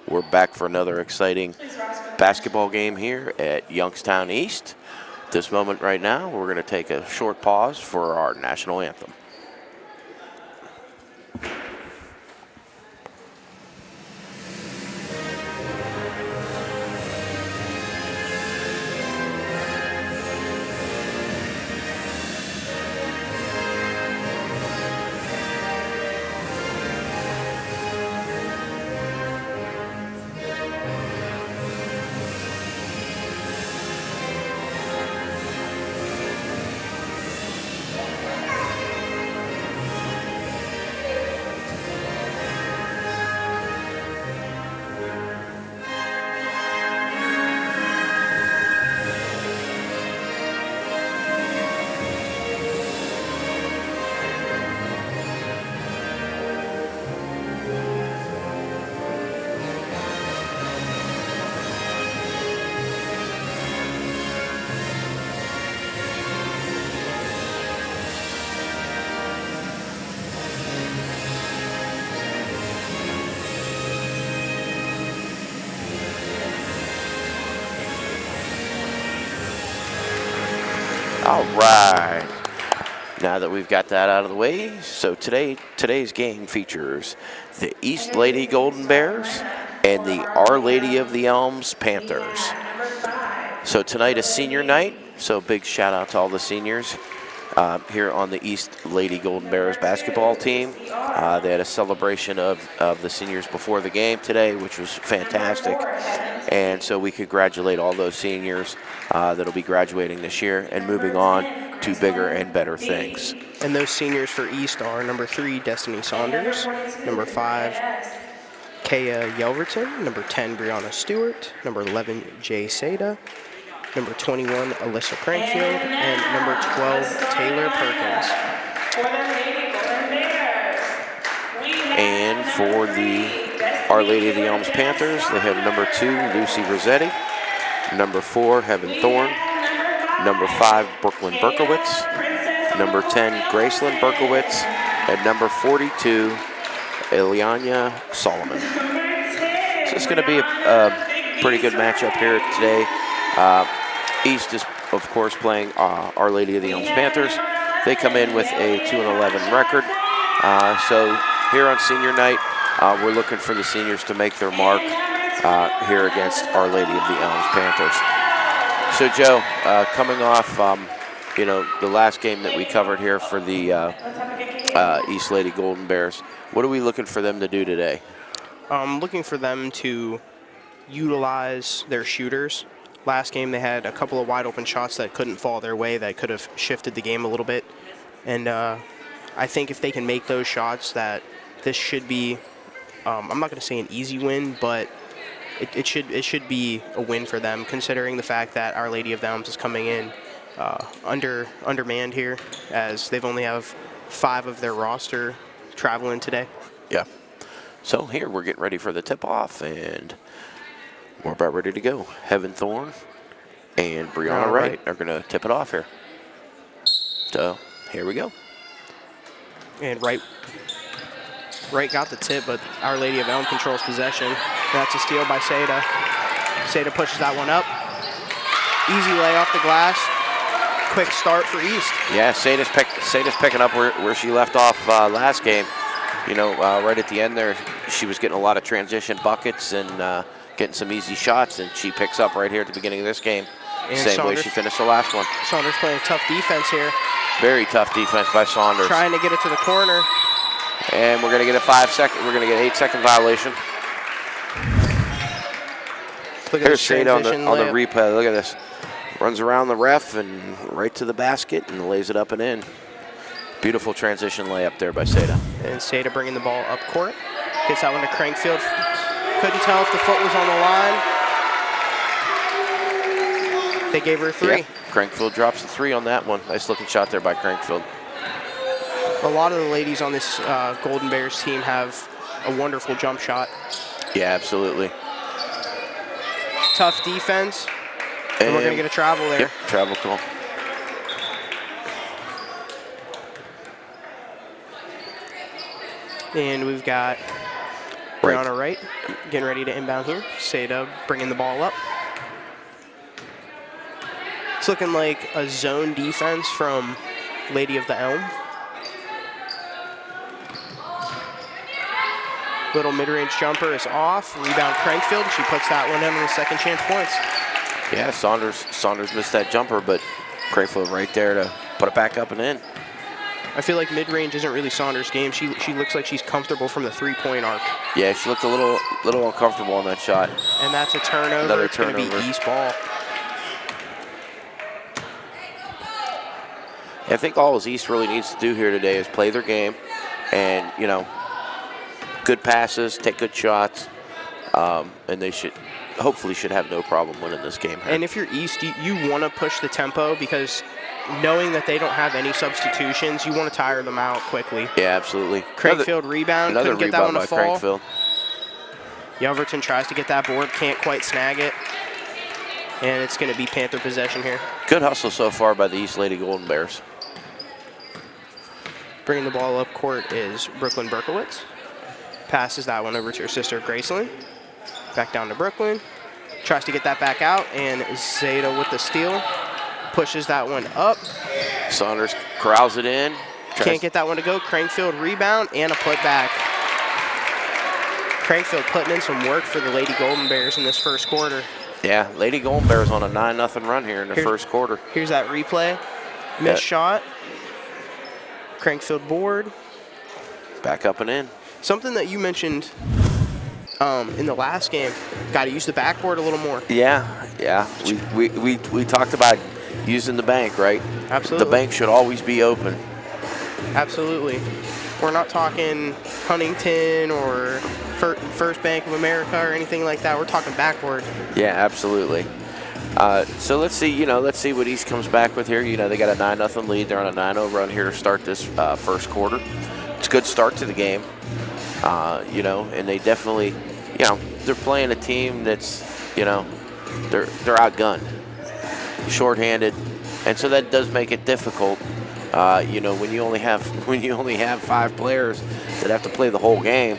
We're back for another exciting basketball game here at Youngstown East. This moment right now, we're going to take a short pause for our national anthem. All right. Now that we've got that out of the way, so today's game features the East Lady Golden Bears and the Our Lady of the Elms Panthers. So tonight is senior night, so big shout out to all the seniors here on the East Lady Golden Bears basketball team. They had a celebration of the seniors before the game today, which was fantastic. And so we congratulate all those seniors that'll be graduating this year and moving on to bigger and better things. And those seniors for East are number 3, Destiny Saunders, number 5, Kaya Yelverton, number 10, Brianna Stewart, number 11, Jay Seda, number 21, Alyssa Crankfield, and number 12, Taylor Perkins. And for the Our Lady of the Elms Panthers, they have number 2, Lucy Rossetti, number 4, Heaven Thorne, number 5, Brooklyn Berkowitz, number 10, Graceland Berkowitz, and number 42, Ilyana Solomon. So it's going to be a pretty good matchup here today. East is, of course, playing Our Lady of the Elms Panthers. They come in with a 2-11 record. So here on senior night, we're looking for the seniors to make their mark here against Our Lady of the Elms Panthers. So, Joe, coming off, the last game that we covered here for the East Lady Golden Bears, what are we looking for them to do today? Looking for them to utilize their shooters. Last game, they had a couple of wide open shots that couldn't fall their way, that could have shifted the game a little bit. And I think if they can make those shots, that this should be, I'm not going to say an easy win, but it should be a win for them, considering the fact that Our Lady of the Elms is coming in undermanned here, as they've only have 5 of their roster traveling today. Yeah. So here we're getting ready for the tip-off, and we're about ready to go. Heaven Thorne and Brianna Wright are going to tip it off here. So here we go. And Wright got the tip, but Our Lady of Elm controls possession. That's a steal by Seda. Seda pushes that one up. Easy lay off the glass. Quick start for East. Yeah, Seda's picking up where she left off last game. Right at the end there, she was getting a lot of transition buckets and getting some easy shots, and she picks up right here at the beginning of this game. And Same Saunders, way she finished the last one. Saunders playing tough defense here. Very tough defense by Saunders. Trying to get it to the corner. And we're going to get a 8-second violation. Look at Here's this Seda on the layup. replay. Look at this. Runs around the ref and right to the basket and lays it up and in. Beautiful transition layup there by Seda. And Seda bringing the ball up court. Gets that one to Crankfield. Couldn't tell if the foot was on the line. They gave her a 3. Yeah, Crankfield drops the 3 on that one. Nice looking shot there by Crankfield. A lot of the ladies on this Golden Bears team have a wonderful jump shot. Yeah, absolutely. Tough defense. And we're going to get a travel there. Yep, travel call. And we've got Brianna Wright getting ready to inbound here. Seda bringing the ball up. It's looking like a zone defense from Lady of the Elm. Little mid-range jumper is off. Rebound Crankfield. She puts that one in on the second chance points. Yeah, Saunders missed that jumper, but Crankfield right there to put it back up and in. I feel like mid-range isn't really Saunders' game. She looks like she's comfortable from the three-point arc. Yeah, she looked a little uncomfortable on that shot. And that's a turnover. Another it's going to be turnover. East ball. I think all East really needs to do here today is play their game and, you know, good passes, take good shots, and they hopefully should have no problem winning this game. And if you're East, you want to push the tempo because knowing that they don't have any substitutions, you want to tire them out quickly. Yeah, absolutely. Crankfield rebound, couldn't get that one to fall. Crankfield. Yelverton tries to get that board, can't quite snag it. And it's going to be Panther possession here. Good hustle so far by the East Lady Golden Bears. Bringing the ball up court is Brooklyn Berkowitz. Passes that one over to her sister Graceland. Back down to Brooklyn. Tries to get that back out, and Zeta with the steal. Pushes that one up. Saunders corrals it in. Can't get that one to go. Crankfield rebound and a putback. Crankfield putting in some work for the Lady Golden Bears in this first quarter. Yeah, Lady Golden Bears on a 9-0 run here in the first quarter. Here's that replay. Missed shot. Crankfield board. Back up and in. Something that you mentioned in the last game, got to use the backboard a little more. Yeah. We talked about using the bank, right? Absolutely. The bank should always be open. Absolutely. We're not talking Huntington or First Bank of America or anything like that. We're talking backboard. Yeah, absolutely. So let's see what East comes back with here. You know, they got a 9-0 lead. They're on a 9-0 run here to start this first quarter. It's a good start to the game. You know, and they definitely, you know, they're playing a team that's, you know, they're outgunned, shorthanded, and so that does make it difficult. You know, when you only have 5 players that have to play the whole game,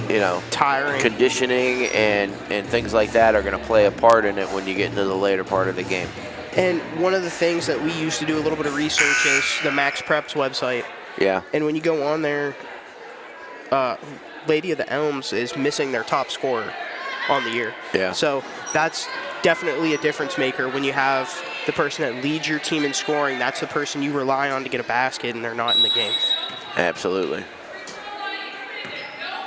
you know, tiring, conditioning and things like that are going to play a part in it when you get into the later part of the game. And one of the things that we used to do a little bit of research is the Max Preps website. Yeah. And when you go on there, Lady of the Elms is missing their top scorer on the year. Yeah. So that's definitely a difference maker when you have the person that leads your team in scoring. That's the person you rely on to get a basket, and they're not in the game. Absolutely.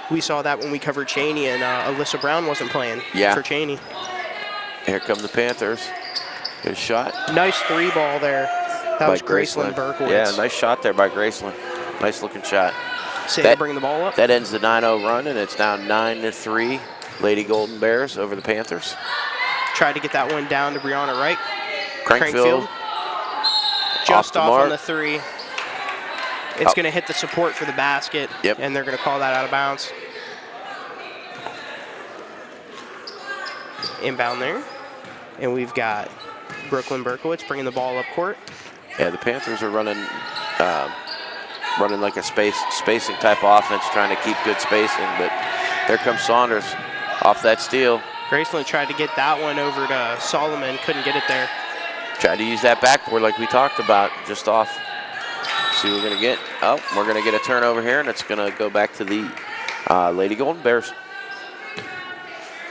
We saw that when we covered Cheney, and Alyssa Brown wasn't playing for Cheney. Here come the Panthers. Good shot. Nice 3-ball there. That was Graceland Berkowitz. Yeah, nice shot there by Graceland. Nice looking shot. Seda bringing the ball up. That ends the 9-0 run, and it's now 9-3. Lady Golden Bears over the Panthers. Tried to get that one down to Brianna Wright. Crankfield. Just off on the 3. It's going to hit the support for the basket, and they're going to call that out of bounds. Inbound there. And we've got Brooklyn Berkowitz bringing the ball up court. Yeah, the Panthers are running like a spacing type offense, trying to keep good spacing, but there comes Saunders off that steal. Graceland tried to get that one over to Solomon, couldn't get it there. Tried to use that backboard like we talked about, just off. See what we're going to get. Oh, we're going to get a turnover here, and it's going to go back to the Lady Golden Bears.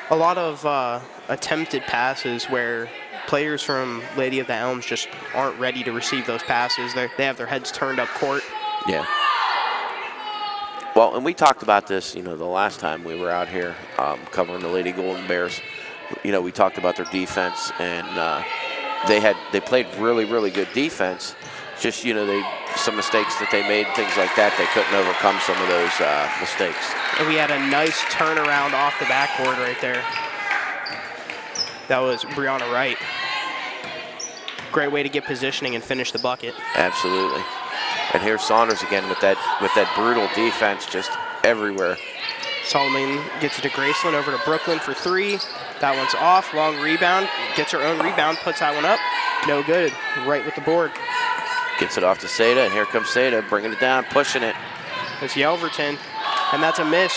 A lot of attempted passes where players from Lady of the Elms just aren't ready to receive those passes. They have their heads turned up court. Yeah. Well, and we talked about this, you know, the last time we were out here covering the Lady Golden Bears. You know, we talked about their defense, and they played really, really good defense. Just, you know, some mistakes that they made, things like that, they couldn't overcome some of those mistakes. And we had a nice turnaround off the backboard right there. That was Brianna Wright. Great way to get positioning and finish the bucket. Absolutely. And here's Saunders again with that brutal defense just everywhere. Solomon gets it to Graceland, over to Brooklyn for 3. That one's off, long rebound, gets her own rebound, puts that one up. No good, right with the board. Gets it off to Seda, and here comes Seda, bringing it down, pushing it. It's Yelverton, and that's a miss.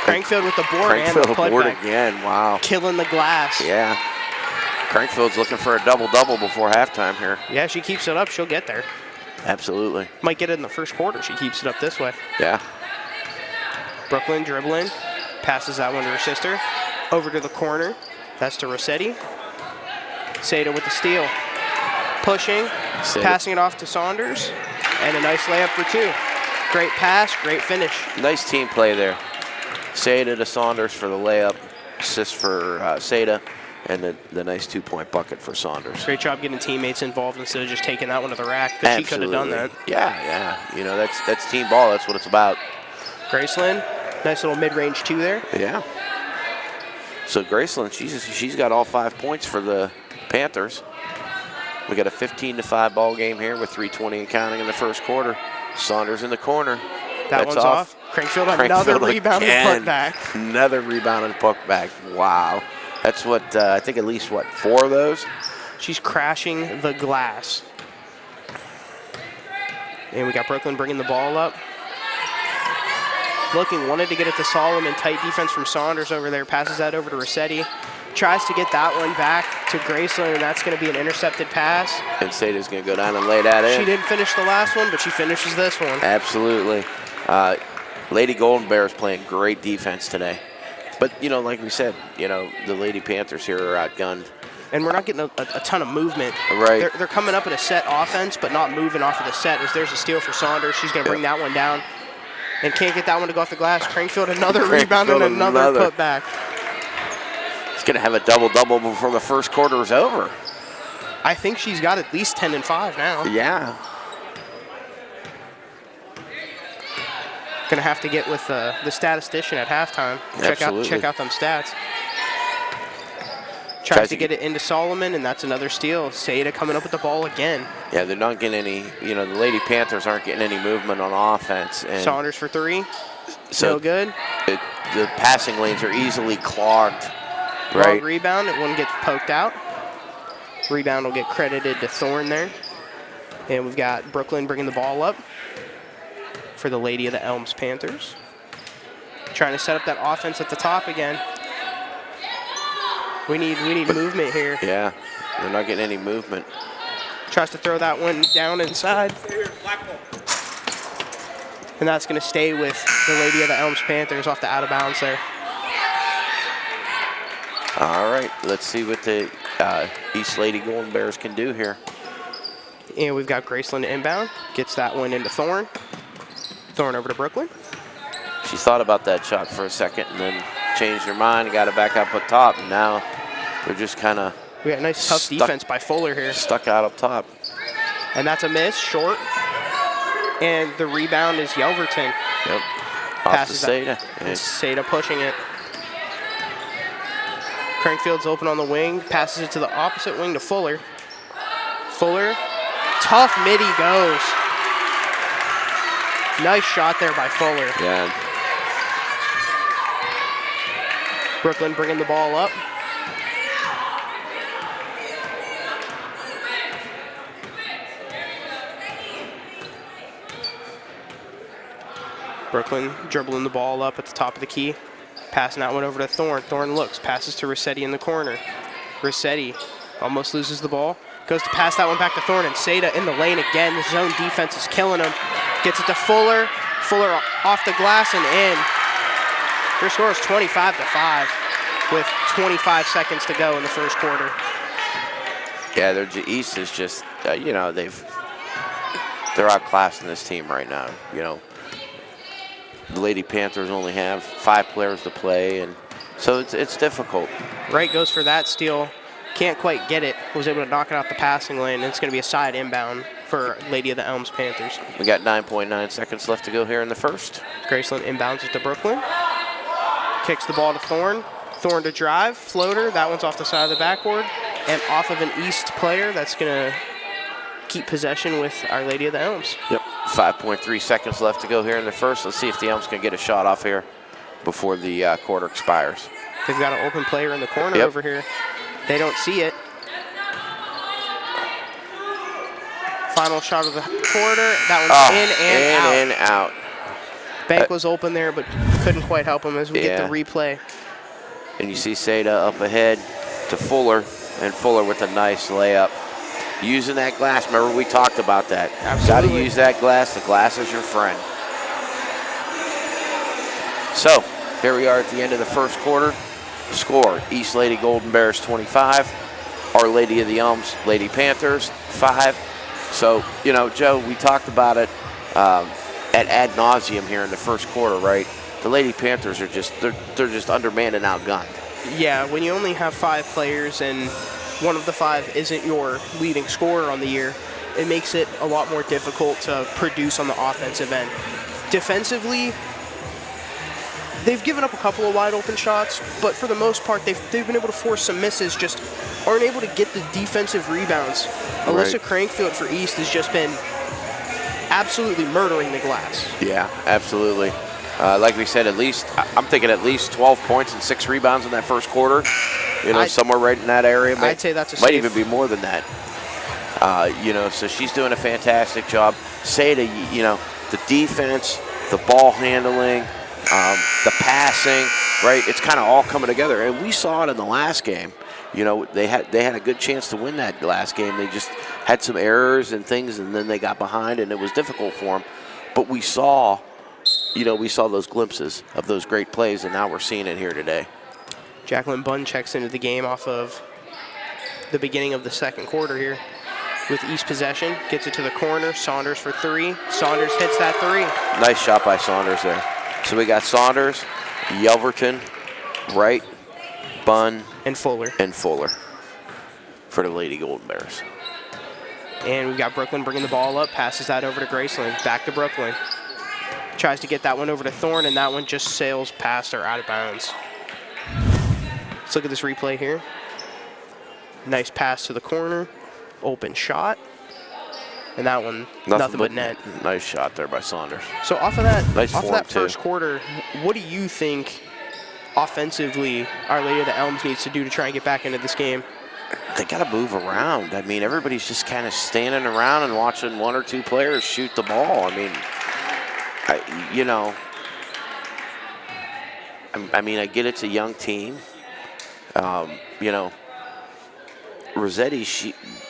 Crankfield with the board and the Crankfield board putback. again. Wow. Killing the glass. Yeah. Crankfield's looking for a double-double before halftime here. Yeah, she keeps it up, she'll get there. Absolutely. Might get it in the first quarter. She keeps it up this way. Yeah. Brooklyn dribbling. Passes that one to her sister. Over to the corner. That's to Rossetti. Seda with the steal. Pushing. Seda. Passing it off to Saunders. And a nice layup for two. Great pass, great finish. Nice team play there. Seda to Saunders for the layup. Assist for Seda. And the nice 2-point bucket for Saunders. Great job getting teammates involved instead of just taking that one to the rack. But she could have done that. Yeah. You know, that's team ball. That's what it's about. Graceland, nice little mid-range two there. Yeah. So Graceland, she's got all 5 points for the Panthers. We got a 15-5 ball game here with 3:20 and counting in the first quarter. Saunders in the corner. That one's off. Crankfield, another rebound and put back. Another rebound and put back. Wow. That's what, I think at least, 4 of those? She's crashing the glass. And we got Brooklyn bringing the ball up. Wanted to get it to Solomon. Tight defense from Saunders over there. Passes that over to Rossetti. Tries to get that one back to Graceland, and that's going to be an intercepted pass. And Sada's going to go down and lay that in. She didn't finish the last one, but she finishes this one. Absolutely. Lady Golden Bears playing great defense today. But, you know, like we said, you know, the Lady Panthers here are outgunned. And we're not getting a ton of movement. Right. They're coming up in a set offense, but not moving off of the set. As there's a steal for Saunders. She's going to bring that one down. And can't get that one to go off the glass. Crankfield, another rebound and another putback. He's going to have a double-double before the first quarter is over. I think she's got at least 10 and 5 now. Yeah. Going to have to get with the statistician at halftime. Check out them stats. Tries to get it into Solomon, and that's another steal. Seda coming up with the ball again. Yeah, they're not getting any, you know, the Lady Panthers aren't getting any movement on offense. And Saunders for 3. So no good. The passing lanes are easily clogged. Right. Wrong rebound. It one gets poked out. Rebound will get credited to Thorne there. And we've got Brooklyn bringing the ball up for the Lady of the Elms Panthers. Trying to set up that offense at the top again. We need movement here. Yeah, they're not getting any movement. Tries to throw that one down inside. And that's going to stay with the Lady of the Elms Panthers off the out of bounds there. All right, let's see what the East Lady Golden Bears can do here. And we've got Graceland inbound. Gets that one into Thorne. Thorne over to Brooklyn. She thought about that shot for a second and then changed her mind and got it back up top. And now they're just kind of we got a nice tough defense by Fuller here. Stuck out up top. And that's a miss, short. And the rebound is Yelverton. Yep. Off to Seda. And Seda pushing it. Crankfield's open on the wing. Passes it to the opposite wing to Fuller. Fuller. Tough midi goes. Nice shot there by Fuller. Yeah. Brooklyn bringing the ball up. Brooklyn dribbling the ball up at the top of the key. Passing that one over to Thorne. Thorne looks, passes to Rossetti in the corner. Rossetti almost loses the ball. Goes to pass that one back to Thorne, and Seda in the lane again. The zone defense is killing him. Gets it to Fuller. Fuller off the glass and in. Their score is 25-5 with 25 seconds to go in the first quarter. Yeah, their East is just, you know, they're outclassing this team right now. You know, the Lady Panthers only have 5 players to play, and so it's difficult. Wright goes for that steal. Can't quite get it. Was able to knock it out the passing lane. And it's going to be a side inbound for Lady of the Elms Panthers. We got 9.9 seconds left to go here in the first. Graceland inbounds it to Brooklyn. Kicks the ball to Thorne. Thorne to drive. Floater. That one's off the side of the backboard. And off of an East player. That's going to keep possession with Our Lady of the Elms. Yep. 5.3 seconds left to go here in the first. Let's see if the Elms can get a shot off here before the quarter expires. They've got an open player in the corner over here. They don't see it. Final shot of the quarter. That one's in and out. Bank was open there, but couldn't quite help him as we get the replay. And you see Seda up ahead to Fuller, and Fuller with a nice layup. Using that glass, remember we talked about that. Got to use that glass. The glass is your friend. So, here we are at the end of the first quarter. Score, East Lady Golden Bears 25, Our Lady of the Elms Lady Panthers 5. So, you know, Joe, we talked about it at ad nauseum here in the first quarter, right? The Lady Panthers are just, they're just undermanned and outgunned. Yeah, when you only have 5 players and one of the 5 isn't your leading scorer on the year, it makes it a lot more difficult to produce on the offensive end. Defensively, they've given up a couple of wide open shots, but for the most part, they've been able to force some misses, just aren't able to get the defensive rebounds. Alyssa Crankfield for East has just been absolutely murdering the glass. Yeah, absolutely. Like we said, I'm thinking at least 12 points and 6 rebounds in that first quarter. You know, somewhere right in that area. I'd say that's a might even be more than that. You know, so she's doing a fantastic job. Seda, you know, the defense, the ball handling, the passing, right? It's kind of all coming together, and we saw it in the last game. You know, they had a good chance to win that last game. They just had some errors and things, and then they got behind, and it was difficult for them. But we saw, you know, we saw those glimpses of those great plays, and now we're seeing it here today. Jacqueline Bunn checks into the game off of the beginning of the second quarter here with East possession. Gets it to the corner. Saunders for 3. Saunders hits that 3. Nice shot by Saunders there. So we got Saunders, Yelverton, Wright, Bunn, and Fuller for the Lady Golden Bears. And we've got Brooklyn bringing the ball up, passes that over to Graceland. Back to Brooklyn. Tries to get that one over to Thorne, and that one just sails past her out of bounds. Let's look at this replay here. Nice pass to the corner. Open shot. And that one, nothing but net. Nice shot there by Saunders. So off of that, nice off of that first quarter, what do you think offensively Our Lady of the Elms needs to do to try and get back into this game? They got to move around. I mean, everybody's just kind of standing around and watching 1 or 2 players shoot the ball. I mean, you know, I mean, I get it's a young team. You know, Rossetti,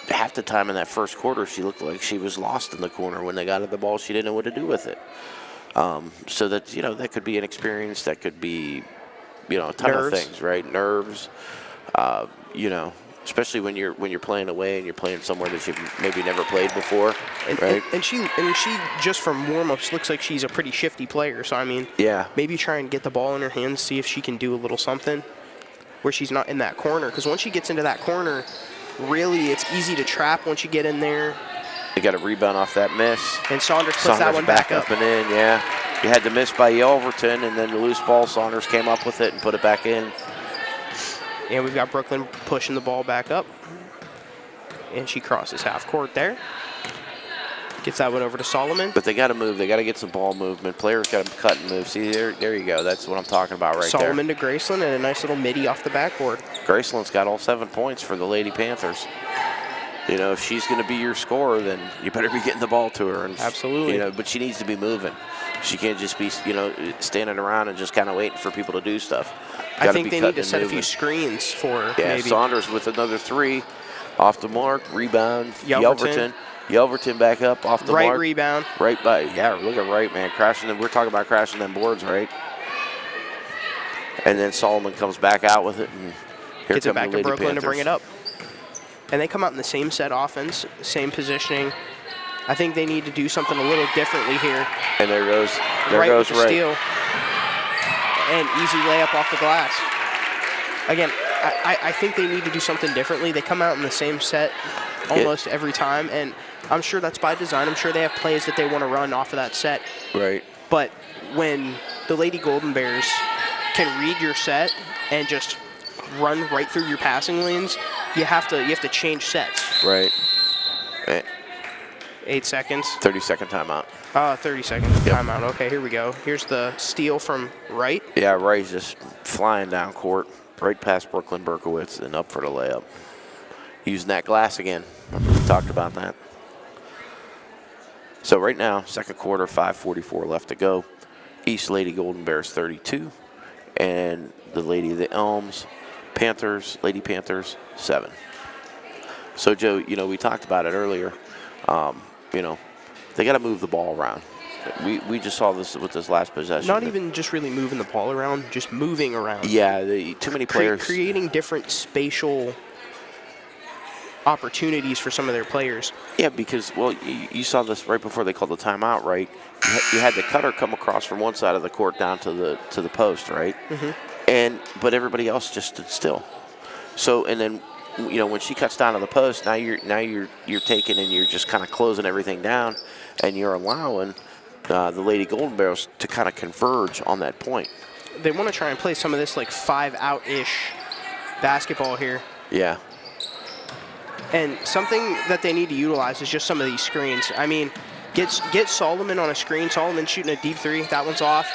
half the time in that first quarter, she looked like she was lost in the corner. When they got at the ball, she didn't know what to do with it. So that, you know, that could be an experience. That could be, you know, a ton of things, right? Nerves. You know, especially when you're playing away and you're playing somewhere that you've maybe never played before, right? And she just from warm-ups looks like she's a pretty shifty player. So I mean, yeah, maybe try and get the ball in her hands, see if she can do a little something where she's not in that corner. Because once she gets into that corner, really it's easy to trap once you get in there. They got a rebound off that miss. And Saunders puts that one back up and in. Yeah, you had the miss by Yelverton, and then the loose ball. Saunders came up with it and put it back in. And we've got Brooklyn pushing the ball back up. And she crosses half court there. Gets that one over to Solomon. But they got to move. They got to get some ball movement. Players got to cut and move. See, there you go. That's what I'm talking about right Solomon there. to Graceland and a nice little midi off the backboard. Graceland's got all 7 points for the Lady Panthers. You know, if she's going to be your scorer, then you better be getting the ball to her. And, absolutely. You know, but she needs to be moving. She can't just be, you know, standing around and just kind of waiting for people to do stuff. I think they need to set a few screens for her. Yeah, maybe. Saunders with another 3 off the mark. Rebound. Yelverton back up off the mark. Right rebound. Right by, yeah, look at Right, man. Crashing them. We're talking about crashing them boards, right? And then Solomon comes back out with it. And here gets it back to Brooklyn Panthers to bring it up. And they come out in the same set offense, same positioning. I think they need to do something a little differently here. And there goes Right. Steal. And easy layup off the glass. Again, I think they need to do something differently. They come out in the same set almost every time, and I'm sure that's by design. I'm sure they have plays that they want to run off of that set. Right. But when the Lady Golden Bears can read your set and just run right through your passing lanes, you have to change sets. Right. 8 seconds. 30-second timeout. 30-second timeout. Okay, here we go. Here's the steal from Wright. Yeah, Wright's just flying down court, right past Brooklyn Berkowitz and up for the layup. Using that glass again. We talked about that. So right now, second quarter, 5:44 left to go. East Lady Golden Bears 32, and the Lady of the Elms Panthers, Lady Panthers 7. So Joe, we talked about it earlier. They got to move the ball around. We just saw this with this last possession. Not even just really moving the ball around, just moving around. Yeah, too many players. Creating different spatial opportunities for some of their players. Yeah, because, you saw this right before they called the timeout, right? You had the cutter come across from one side of the court down to the post, right? Mm-hmm. But everybody else just stood still. So, and then, when she cuts down to the post, now you're taking and you're just kind of closing everything down, and you're allowing the Lady Golden Bears to kind of converge on that point. They want to try and play some of this like 5-out-ish basketball here. Yeah. And something that they need to utilize is just some of these screens. I mean, get Solomon on a screen. Solomon shooting a deep three. That one's off.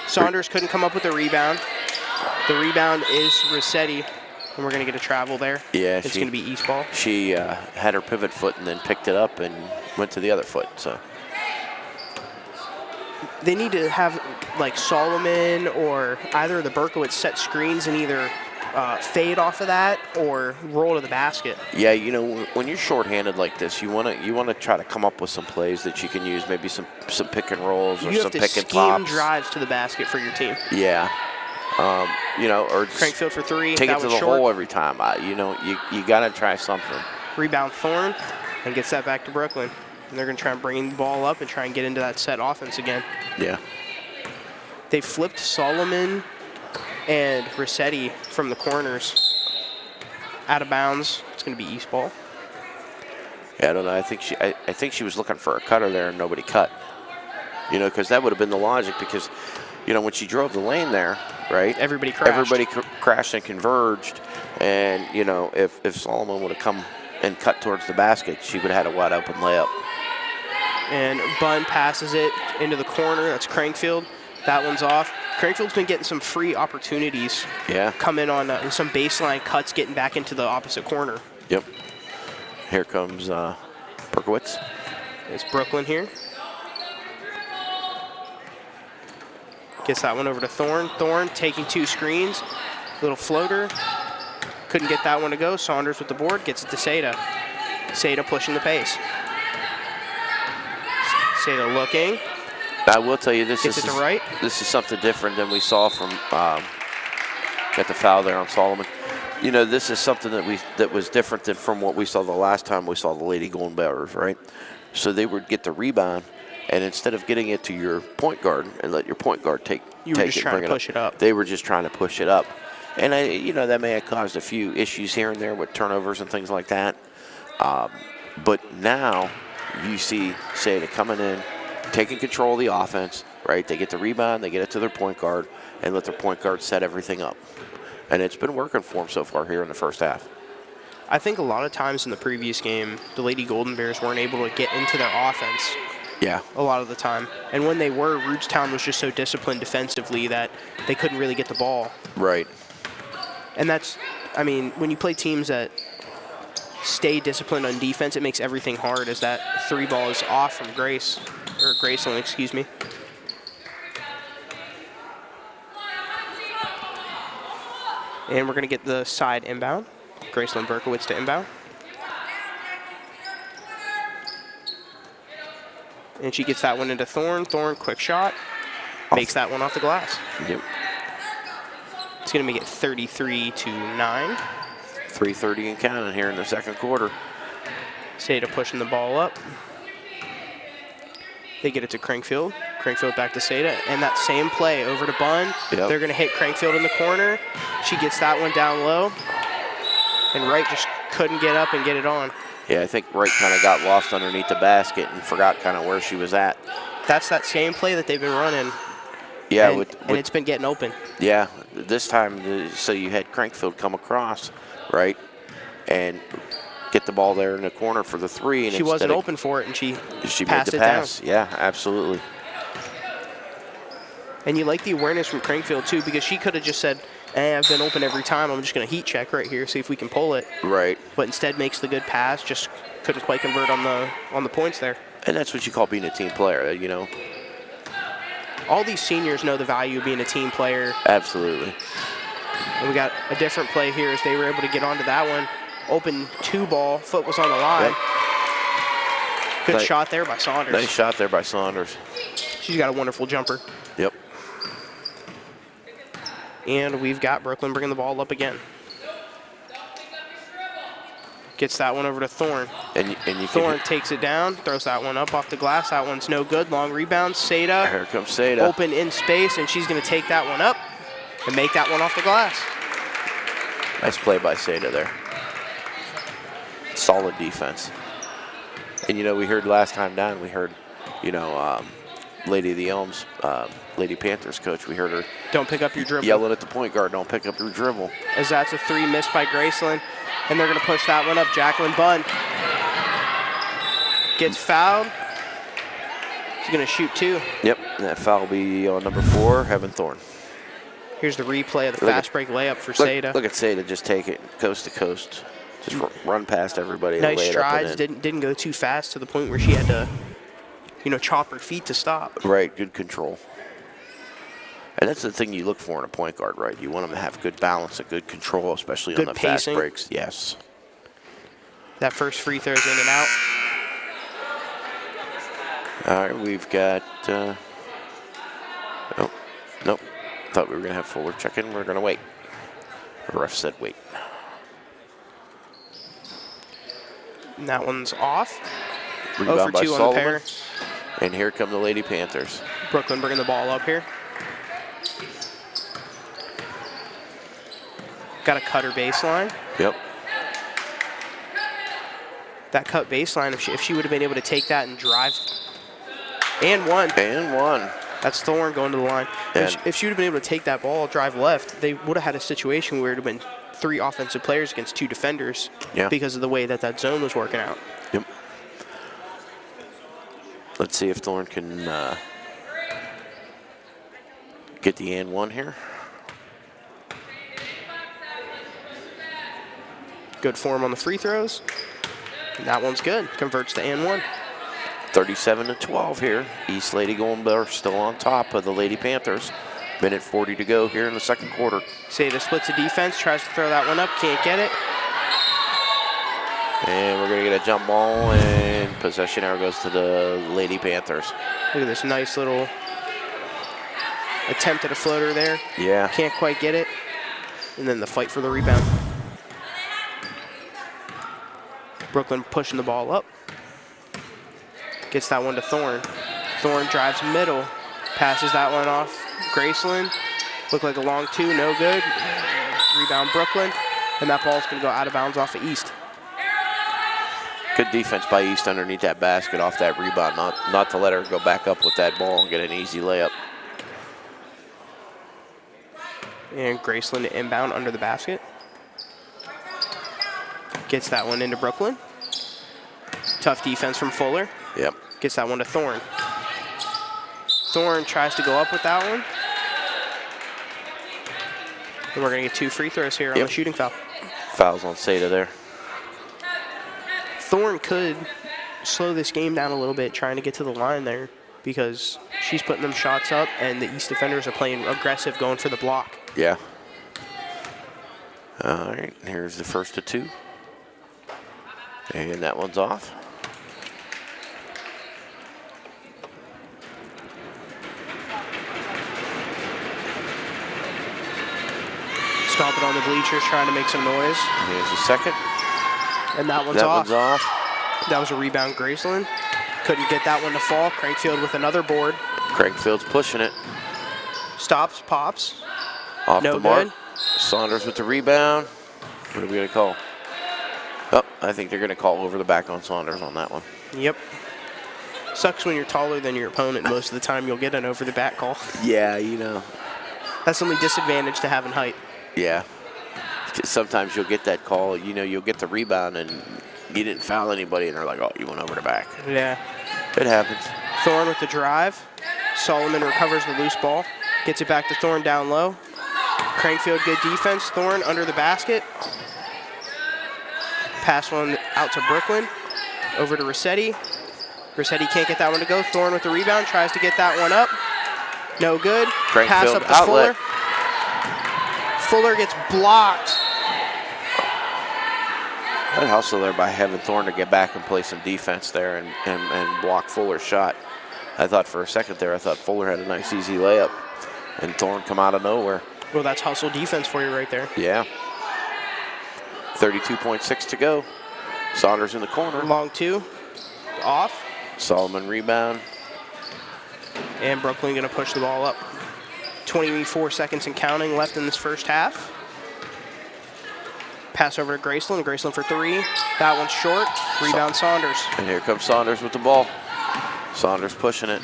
Saunders couldn't come up with the rebound. The rebound is Rossetti, and we're going to get a travel there. Yeah, it's going to be East ball. She had her pivot foot and then picked it up and went to the other foot. So they need to have like Solomon or either of the Berkowitz set screens and either fade off of that or roll to the basket. Yeah, when you're shorthanded like this, you want to try to come up with some plays that you can use, maybe some pick and rolls or some pick and pops. You have to scheme drives to the basket for your team. Yeah. Or just Crankfield for three. Take it to the hole every time. You got to try something. Rebound Thorne, and gets that back to Brooklyn. And they're going to try and bring the ball up and try and get into that set offense again. Yeah. They flipped Solomon and Rossetti from the corners out of bounds. It's going to be East ball. Yeah, I don't know. I think she was looking for a cutter there and nobody cut. Because that would have been the logic because, when she drove the lane there, right? Everybody crashed. Everybody crashed and converged. And, if Solomon would have come and cut towards the basket, she would have had a wide open layup. And Bunn passes it into the corner. That's Crankfield. That one's off. Crankfield's been getting some free opportunities. Yeah. Come in on some baseline cuts, getting back into the opposite corner. Yep. Here comes Berkowitz. It's Brooklyn here. Gets that one over to Thorne. Thorne taking two screens. Little floater. Couldn't get that one to go. Saunders with the board. Gets it to Seda. Seda pushing the pace. Seda looking. I will tell you, this is something different than we saw from got the foul there on Solomon. This is something that was different than from what we saw the last time we saw the Lady Golden Bears, right? So they would get the rebound, and instead of getting it to your point guard and let your point guard take it, bring it up, they were just trying to push it up. And that may have caused a few issues here and there with turnovers and things like that. But now you see Seda coming in, taking control of the offense, right? They get the rebound, they get it to their point guard, and let their point guard set everything up. And it's been working for them so far here in the first half. I think a lot of times in the previous game, the Lady Golden Bears weren't able to get into their offense. Yeah. A lot of the time. And when they were, Rootstown was just so disciplined defensively that they couldn't really get the ball. Right. And when you play teams that stay disciplined on defense, it makes everything hard as that three ball is off from Graceland, excuse me. And we're going to get the side inbound. Graceland Berkowitz to inbound. And she gets that one into Thorne. Thorne, quick shot. Makes that one off the glass. Yep. It's going to make it 33-9. 3:30 and counting here in the second quarter. Seda pushing the ball up. They get it to Crankfield. Crankfield back to Seda. And that same play over to Bunn. Yep. They're going to hit Crankfield in the corner. She gets that one down low. And Wright just couldn't get up and get it on. Yeah, I think Wright kind of got lost underneath the basket and forgot kind of where she was at. That's that same play that they've been running. Yeah, and it's been getting open. Yeah, this time, so you had Crankfield come across, right, and get the ball there in the corner for the three. And she wasn't open for it, and she made passed the it pass. down. Yeah, absolutely. And you like the awareness from Crankfield, too, because she could have just said, I've been open every time. I'm just going to heat check right here, see if we can pull it. Right. But instead makes the good pass, just couldn't quite convert on the points there. And that's what you call being a team player, all these seniors know the value of being a team player. Absolutely. And we got a different play here as they were able to get onto that one. Open 2-ball, foot was on the line. Yep. Good shot there by Saunders. Nice shot there by Saunders. She's got a wonderful jumper. Yep. And we've got Brooklyn bringing the ball up again. Gets that one over to Thorne. And you Thorne takes it down, throws that one up off the glass. That one's no good. Long rebound. Seda. Here comes Seda. Open in space, and she's going to take that one up and make that one off the glass. Nice play by Seda there. Solid defense. And, we heard last time down, we heard, Lady of the Elms, Lady Panthers coach, we heard her Don't pick up your dribble. yelling at the point guard, don't pick up your dribble. As that's a 3 missed by Graceland. And they're going to push that one up. Jacqueline Bunn gets fouled. She's going to shoot 2. Yep, and that foul will be on number 4, Heaven Thorne. Here's the replay of the fast break layup for Seda. Look at Seda just take it coast to coast. Just run past everybody and Nice lay it up and strides. in. Didn't go too fast to the point where she had to, chop her feet to stop. Right, good control. And that's the thing you look for in a point guard, right? You want them to have good balance and good control, especially on Good the fast pacing. breaks. Yes. That first free throw's in and out. All right, we've got. Oh, nope. Thought we were gonna have Fuller check in. We're gonna wait. The ref said wait. And that one's off. Rebound 0 for by 2 on the Sullivan. pair. And here come the Lady Panthers. Brooklyn bringing the ball up here. Got a cutter baseline. Yep. That cut baseline, if she would have been able to take that and drive. And one. And one. That's Thorne going to the line. And If she would have been able to take that ball, drive left, they would have had a situation where it would have been 3 offensive players against 2 defenders because of the way that zone was working out. Yep. Let's see if Thorne can get the and one here. Good form on the free throws. And that one's good. Converts to and one. 37-12 here. East Lady Golden Bears still on top of the Lady Panthers. Minute 40 to go here in the second quarter. Seda splits the defense, tries to throw that one up, can't get it. And we're going to get a jump ball, and possession arrow goes to the Lady Panthers. Look at this nice little attempt at a floater there. Yeah. Can't quite get it. And then the fight for the rebound. Brooklyn pushing the ball up. Gets that one to Thorne. Thorne drives middle. Passes that one off. Graceland. Looked like a long 2, no good. Rebound Brooklyn. And that ball's going to go out of bounds off of East. Good defense by East underneath that basket off that rebound. Not to let her go back up with that ball and get an easy layup. And Graceland to inbound under the basket. Gets that one into Brooklyn. Tough defense from Fuller. Yep. Gets that one to Thorne. Thorne tries to go up with that one. And we're going to get 2 free throws here on the shooting foul. Fouls on Seda there. Thorne could slow this game down a little bit trying to get to the line there because she's putting them shots up and the East defenders are playing aggressive going for the block. Yeah. All right, here's the first of 2. And that one's off. Stomping on the bleachers, trying to make some noise. Here's the second. And that one's That off. one's off. That was a rebound, Graceland. Couldn't get that one to fall. Crankfield with another board. Crankfield's pushing it. Stops, pops. Off No the mark. good. Saunders with the rebound. What are we going to call? Oh, I think they're going to call over the back on Saunders on that one. Yep. Sucks when you're taller than your opponent. Most of the time you'll get an over-the-back call. Yeah, you know. That's the only disadvantage to having height. Yeah. Sometimes you'll get that call, you'll get the rebound and you didn't foul anybody and they're like, oh, you went over the back. Yeah. It happens. Thorne with the drive. Solomon recovers the loose ball. Gets it back to Thorne down low. Crankfield, good defense. Thorne under the basket. Pass one out to Brooklyn. Over to Rossetti. Rossetti can't get that one to go. Thorne with the rebound. Tries to get that one up. No good. Crankfield Pass up to outlet. Fuller. Fuller gets blocked. Good hustle there by Heaven Thorne to get back and play some defense there and block Fuller's shot. I thought for a second there, I thought Fuller had a nice easy layup, and Thorne come out of nowhere. Well, that's hustle defense for you right there. Yeah. 32.6 to go. Saunders in the corner. Long two. Off. Solomon rebound. And Brooklyn going to push the ball up. 24 seconds and counting left in this first half. Pass over to Graceland. Graceland for three. That one's short. Rebound Saunders. And here comes Saunders with the ball. Saunders pushing it.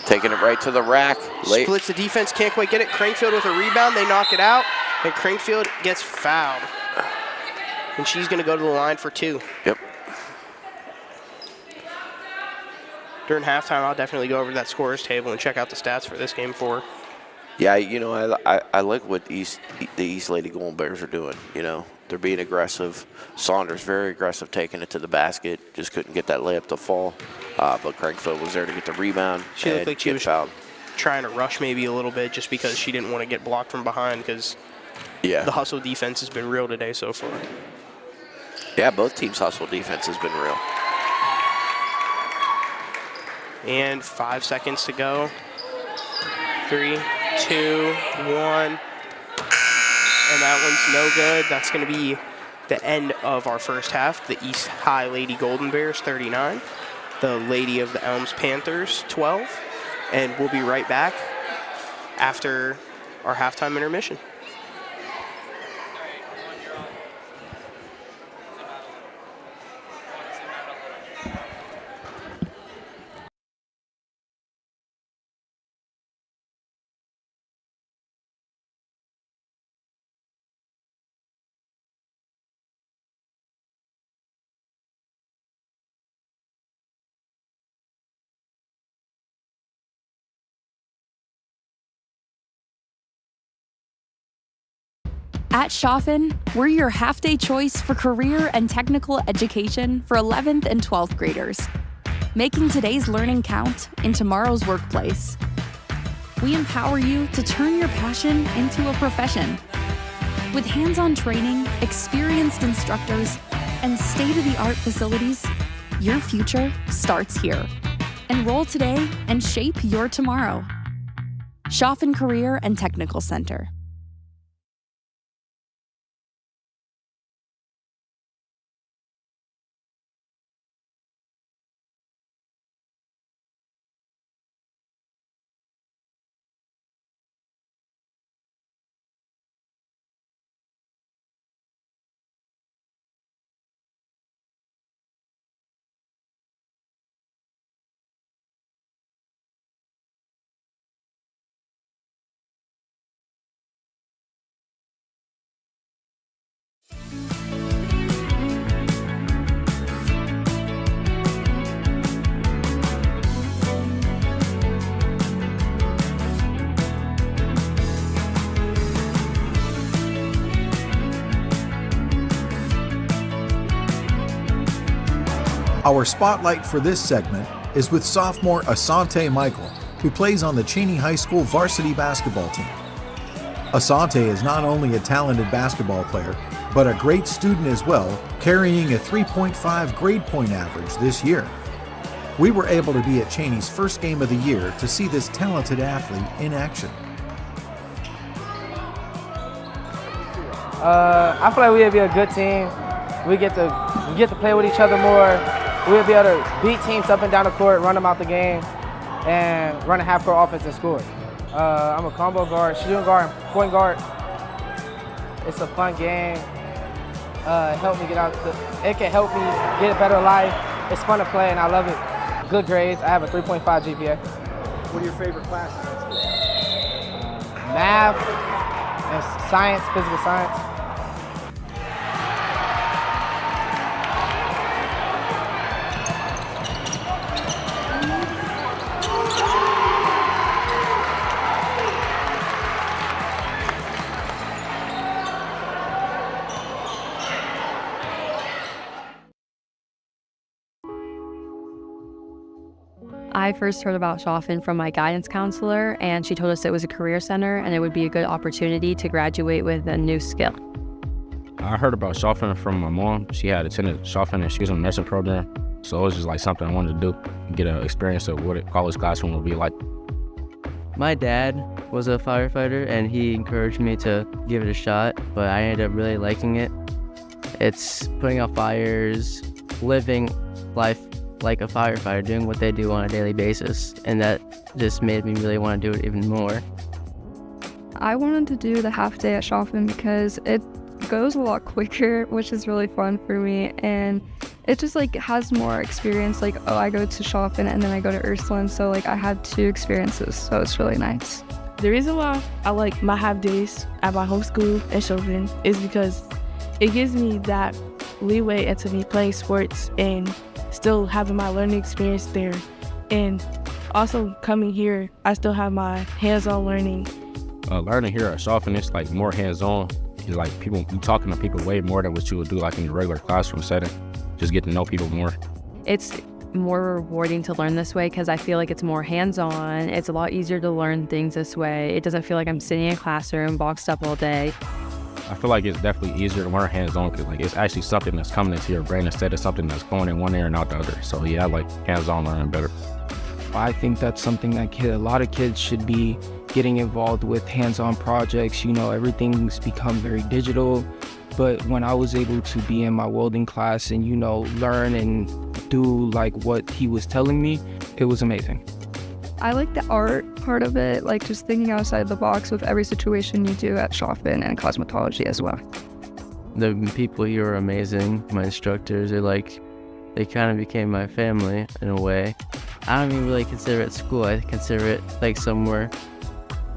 Taking it right to the rack. Late. Splits the defense. Can't quite get it. Crankfield with a rebound. They knock it out. And Crankfield gets fouled. And she's going to go to the line for two. Yep. During halftime, I'll definitely go over to that scorer's table and check out the stats for this game for her. Yeah, you know, I like what the East Lady Golden Bears are doing. You know, they're being aggressive. Saunders very aggressive, taking it to the basket. Just couldn't get that layup to fall. But Crankfield was there to get the rebound. She looked like she was fouled. trying to rush maybe a little bit just because she didn't want to get blocked from behind because the hustle defense has been real today so far. Yeah, both teams' hustle defense has been real. And 5 seconds to go. 3, 2, 1. And that one's no good. That's going to be the end of our first half. The East High Lady Golden Bears, 39. The Lady of the Elms Panthers, 12. And we'll be right back after our halftime intermission. At Schaffen, we're your half-day choice for career and technical education for 11th and 12th graders, making today's learning count in tomorrow's workplace. We empower you to turn your passion into a profession. With hands-on training, experienced instructors, and state-of-the-art facilities, your future starts here. Enroll today and shape your tomorrow. Schaffen Career and Technical Center. Our spotlight for this segment is with sophomore Asante Michael, who plays on the Cheney High School varsity basketball team. Asante is not only a talented basketball player, but a great student as well, carrying a 3.5 grade point average this year. We were able to be at Cheney's first game of the year to see this talented athlete in action. I feel like we'll be a good team. We get to play with each other more. We'll be able to beat teams up and down the court, run them out the game, and run a half-court offense and score. I'm a combo guard, shooting guard, point guard. It's a fun game. It can help me get a better life. It's fun to play, and I love it. Good grades. I have a 3.5 GPA. What are your favorite classes in school? Math and science, physical science. I first heard about Chaffin from my guidance counselor, and she told us it was a career center and it would be a good opportunity to graduate with a new skill. I heard about Chaffin from my mom. She had attended Chaffin and she was in the nursing program. So it was just like something I wanted to do, get an experience of what a college classroom would be like. My dad was a firefighter and he encouraged me to give it a shot, but I ended up really liking it. It's putting out fires, living life like a firefighter, doing what they do on a daily basis, and that just made me really want to do it even more. I wanted to do the half day at Chaffin because it goes a lot quicker, which is really fun for me, and it just like has more experience. Like, oh, I go to Chaffin and then I go to Ursuline, so like I had 2 experiences, so it's really nice. The reason why I like my half days at my home school at Chauvin is because it gives me that leeway into me playing sports and still having my learning experience there. And also coming here, I still have my hands-on learning. Learning here at Chaffin, it's like more hands-on. It's like you talking to people way more than what you would do like in your regular classroom setting. Just get to know people more. It's more rewarding to learn this way because I feel like it's more hands-on. It's a lot easier to learn things this way. It doesn't feel like I'm sitting in a classroom boxed up all day. I feel like it's definitely easier to learn hands-on because like it's actually something that's coming into your brain instead of something that's going in one ear and out the other. So yeah, I like hands-on learning better. I think that's something that a lot of kids should be getting involved with, hands-on projects. You know, everything's become very digital, but when I was able to be in my welding class and, you know, learn and do like what he was telling me, it was amazing. I like the art part of it, like just thinking outside the box with every situation you do at Chaffin and cosmetology as well. The people here are amazing. My instructors are like, they kind of became my family in a way. I don't even really consider it school. I consider it like somewhere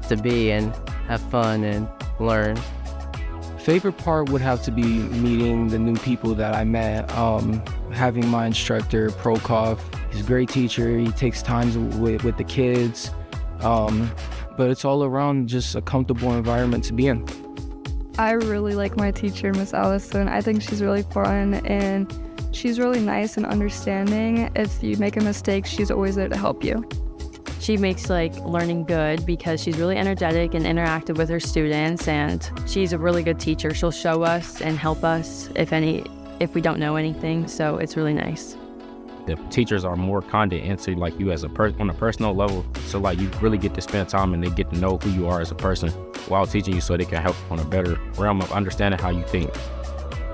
to be and have fun and learn. Favorite part would have to be meeting the new people that I met. Having my instructor, Prokov, he's a great teacher. He takes time with the kids. But it's all around just a comfortable environment to be in. I really like my teacher, Miss Allison. I think she's really fun and she's really nice and understanding. If you make a mistake, she's always there to help you. She makes like learning good because she's really energetic and interactive with her students, and she's a really good teacher. She'll show us and help us if we don't know anything, so it's really nice. The teachers are more kinded into like you as on a personal level, so like you really get to spend time and they get to know who you are as a person while teaching you, so they can help on a better realm of understanding how you think.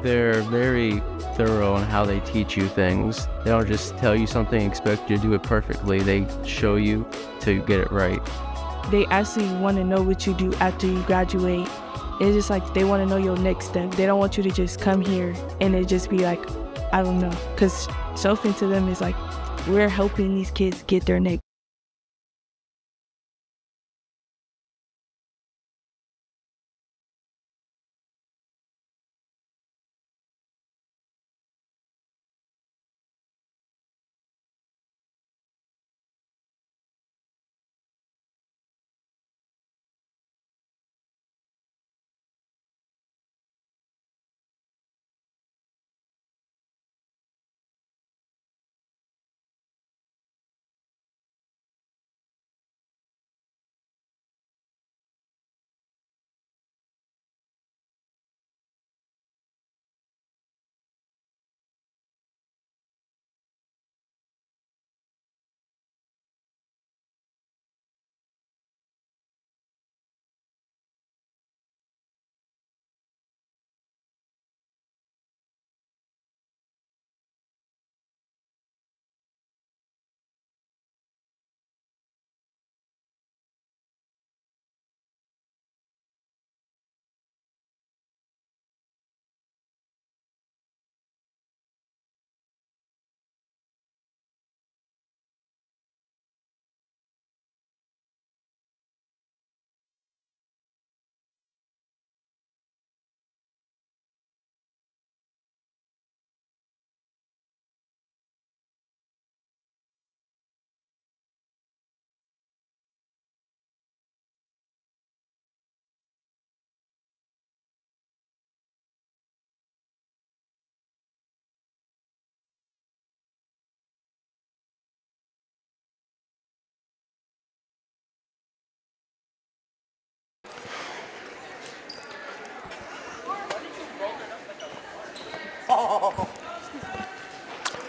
They're very thorough on how they teach you things. They don't just tell you something and expect you to do it perfectly. They show you till you get it right. They actually want to know what you do after you graduate. It's just like they want to know your next step. They don't want you to just come here and it just be like, I don't know. Because Chaffin to them is like, we're helping these kids get their next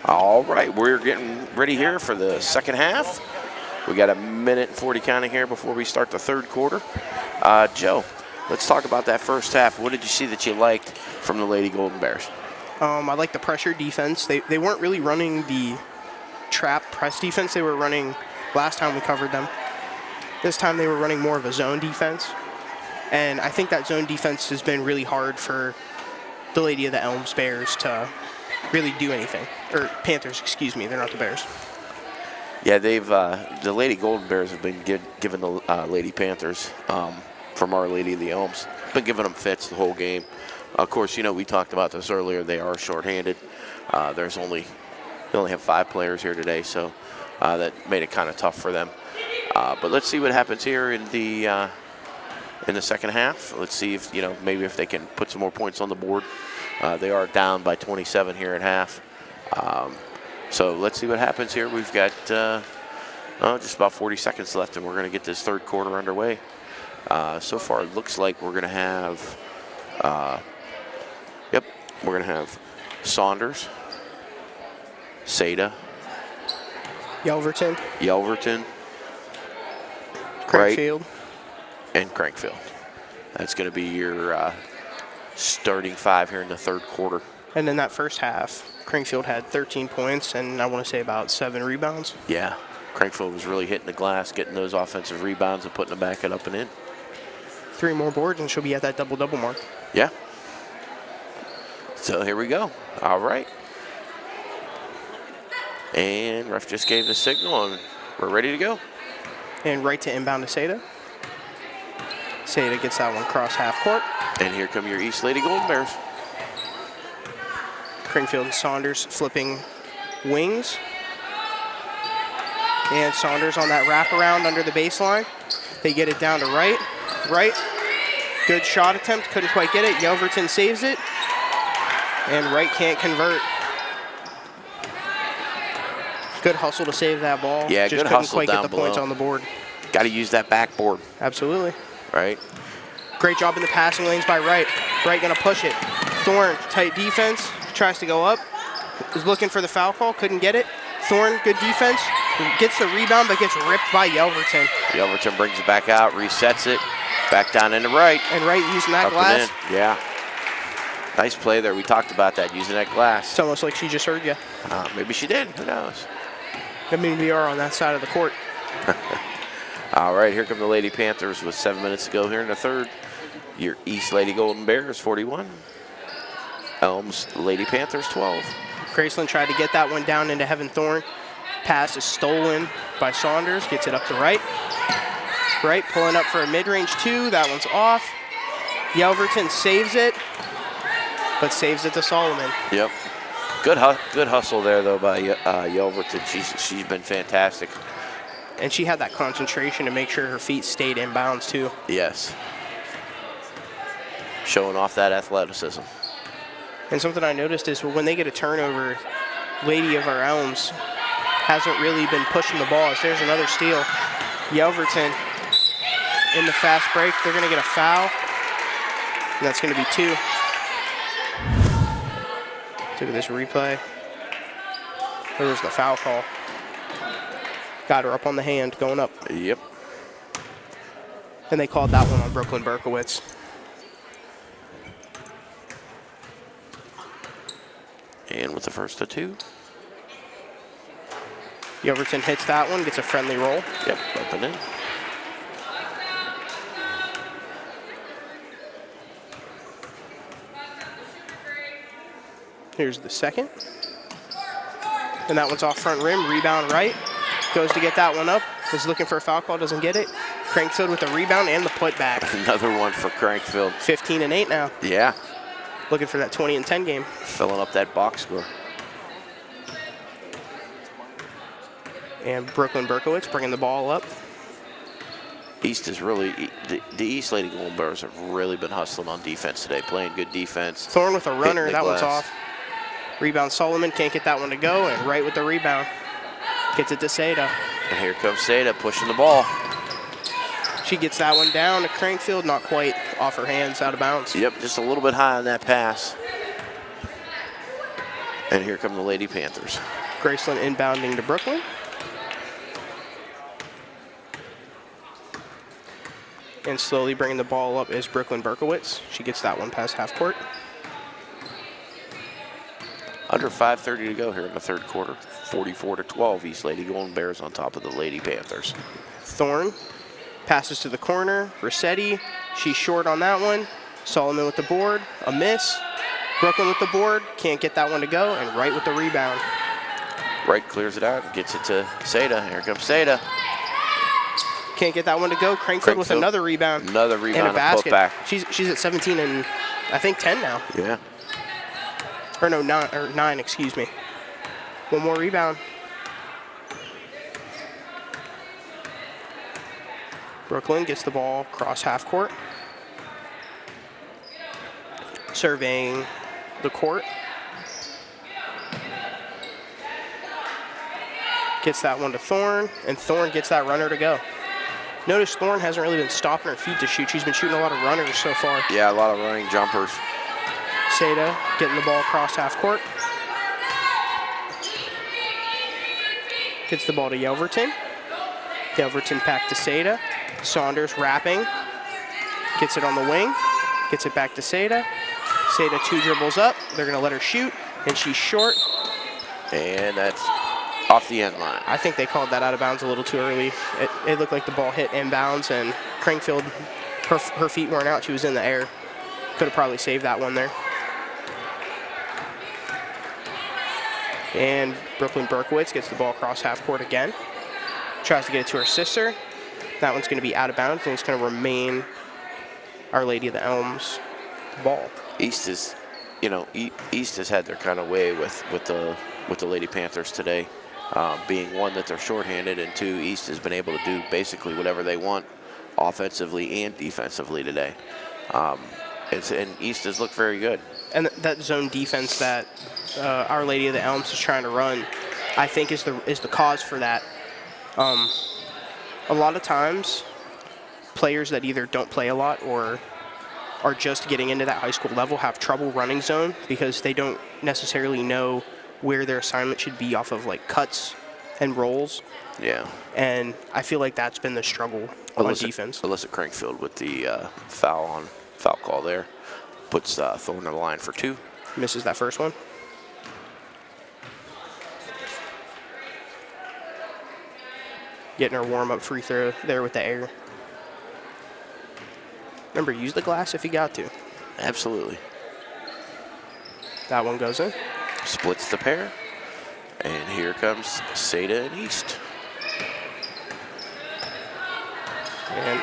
All right, we're getting ready here for the second half. We got a minute and 40 counting here before we start the third quarter. Joe, let's talk about that first half. What did you see that you liked from the Lady Golden Bears? I like the pressure defense. They weren't really running the trap press defense they were running last time we covered them. This time they were running more of a zone defense. And I think that zone defense has been really hard for the Lady of the Elms Bears to really do anything. Or Panthers, excuse me, they're not the Bears. Yeah, they've the Lady Golden Bears have been giving the Lady Panthers from Our Lady of the Elms, been giving them fits the whole game. Of course, you know, we talked about this earlier. They are shorthanded. They only have 5 players here today, so that made it kind of tough for them. But let's see what happens here in the second half. Let's see if, you know, maybe if they can put some more points on the board. They are down by 27 here at half. So let's see what happens here. We've got just about 40 seconds left, and we're going to get this third quarter underway. So far, it looks like we're going to have, we're going to have Saunders, Seda, Yelverton, Crankfield, and Crankfield. That's going to be your starting 5 here in the third quarter. And in that first half, Crankfield had 13 points and I want to say about 7 rebounds. Yeah, Crankfield was really hitting the glass, getting those offensive rebounds and putting them back up and in. 3 more boards and she'll be at that double-double mark. Yeah. So here we go. All right. And ref just gave the signal and we're ready to go. And right to inbound to Seda. Seda gets that one cross half court. And here come your East Lady Golden Bears. Crankfield and Saunders flipping wings. And Saunders on that wraparound under the baseline. They get it down to right. Good shot attempt, couldn't quite get it. Yelverton saves it. And Wright can't convert. Good hustle to save that ball. Yeah, just good couldn't hustle quite down get the below. points on the board. Got to use that backboard. Absolutely. Right. Great job in the passing lanes by Wright. Wright gonna push it. Thorne, tight defense, tries to go up. Is looking for the foul call, couldn't get it. Thorne, good defense, gets the rebound, but gets ripped by Yelverton. Yelverton brings it back out, resets it, back down into Wright. And Wright using that Up glass. and in. Yeah. Nice play there. We talked about that, using that glass. It's almost like she just heard you. Maybe she did. Who knows? I mean, we are on that side of the court. All right, here come the Lady Panthers with 7 minutes to go here in the third. Your East Lady Golden Bears, 41. Elms Lady Panthers, 12. Graceland tried to get that one down into Heaven Thorne. Pass is stolen by Saunders. Gets it up to Wright. Wright pulling up for a mid-range 2. That one's off. Yelverton saves it, but saves it to Solomon. Yep. Good hustle there, though, by Yelverton. She's been fantastic. And she had that concentration to make sure her feet stayed in bounds, too. Yes. Showing off that athleticism. And something I noticed is when they get a turnover, Lady of our Elms hasn't really been pushing the ball. There's another steal. Yelverton in the fast break. They're going to get a foul. And that's going to be 2. Look at this replay. There's the foul call. Got her up on the hand, going up. Yep. And they called that one on Brooklyn Berkowitz. And with the first of 2. Yelverton hits that one, gets a friendly roll. Yep, up and in. Here's the second. And that one's off front rim, rebound Right. Goes to get that one up, is looking for a foul call, doesn't get it. Crankfield with the rebound and the putback. Another one for Crankfield. 15 and 8 now. Yeah. Looking for that 20 and 10 game. Filling up that box score. And Brooklyn Berkowitz bringing the ball up. East is really, the East Lady Golden Bears have really been hustling on defense today, playing good defense. Thorne with a runner, that one's glass. off. Rebound Solomon, can't get that one to go, and Right with the rebound. Gets it to Seda. And here comes Seda pushing the ball. She gets that one down to Crankfield, not quite off her hands, out of bounds. Yep, just a little bit high on that pass. And here come the Lady Panthers. Graceland inbounding to Brooklyn. And slowly bringing the ball up is Brooklyn Berkowitz. She gets that one past half court. Under 5:30 to go here in the third quarter. 44-12, East Lady Golden Bears on top of the Lady Panthers. Thorne passes to the corner. Rossetti, she's short on that one. Solomon with the board, a miss. Brooklyn with the board, can't get that one to go, and Wright with the rebound. Wright clears it out and gets it to Seda. Here comes Seda. Can't get that one to go. Crankfield with another rebound. Another rebound and a basket. Put back. She's at 17 and I think 10 now. Yeah. Or no, 9, excuse me. One more rebound. Brooklyn gets the ball across half court. Surveying the court. Gets that one to Thorne, and Thorne gets that runner to go. Notice Thorne hasn't really been stopping her feet to shoot. She's been shooting a lot of runners so far. Yeah, a lot of running jumpers. Seda getting the ball across half court. Gets the ball to Yelverton. Yelverton back to Seda. Saunders wrapping. Gets it on the wing. Gets it back to Seda. Seda 2 dribbles up. They're going to let her shoot, and she's short. And that's off the end line. I think they called that out of bounds a little too early. It looked like the ball hit inbounds, and Crankfield, her feet weren't out. She was in the air. Could have probably saved that one there. And Brooklyn Berkowitz gets the ball across half court again. Tries to get it to her sister. That one's going to be out of bounds, and it's going to remain Our Lady of the Elms ball. East is, East has had their kind of way with the Lady Panthers today, being one that they're shorthanded, and two, East has been able to do basically whatever they want offensively and defensively today. And East has looked very good. And that zone defense that Our Lady of the Elms is trying to run, I think is the cause for that. A lot of times, players that either don't play a lot or are just getting into that high school level have trouble running zone because they don't necessarily know where their assignment should be off of like cuts and rolls. Yeah. And I feel like that's been the struggle on defense. Alyssa Crankfield with the foul call there. Puts Thorne on the line for 2. Misses that first one. Getting her warm-up free throw there with the air. Remember, use the glass if you got to. Absolutely. That one goes in. Splits the pair. And here comes Seda and East. And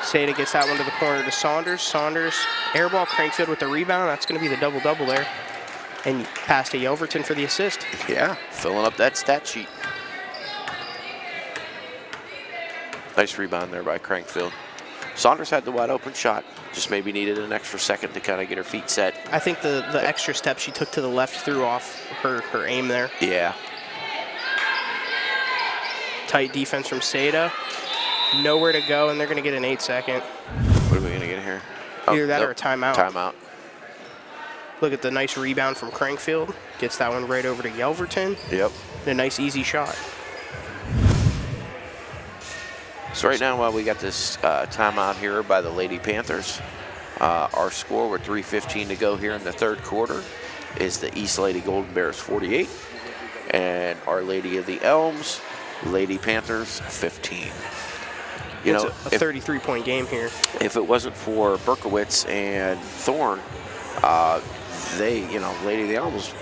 Seda gets that one to the corner to Saunders. Saunders, airball, Crankfield with the rebound. That's going to be the double-double there. And pass to Yelverton for the assist. Yeah, filling up that stat sheet. Nice rebound there by Crankfield. Saunders had the wide open shot. Just maybe needed an extra second to kind of get her feet set. I think the extra step she took to the left threw off her aim there. Yeah. Tight defense from Seda. Nowhere to go, and they're going to get an 8-second. What are we going to get here? Either that or a timeout. Timeout. Look at the nice rebound from Crankfield. Gets that one right over to Yelverton. Yep. And a nice easy shot. So right now, while we got this timeout here by the Lady Panthers, our score with 3:15 to go here in the third quarter is the East Lady Golden Bears 48 and Our Lady of the Elms, Lady Panthers 15. It's a 33-point game here. If it wasn't for Berkowitz and Thorne, Lady of the Elms,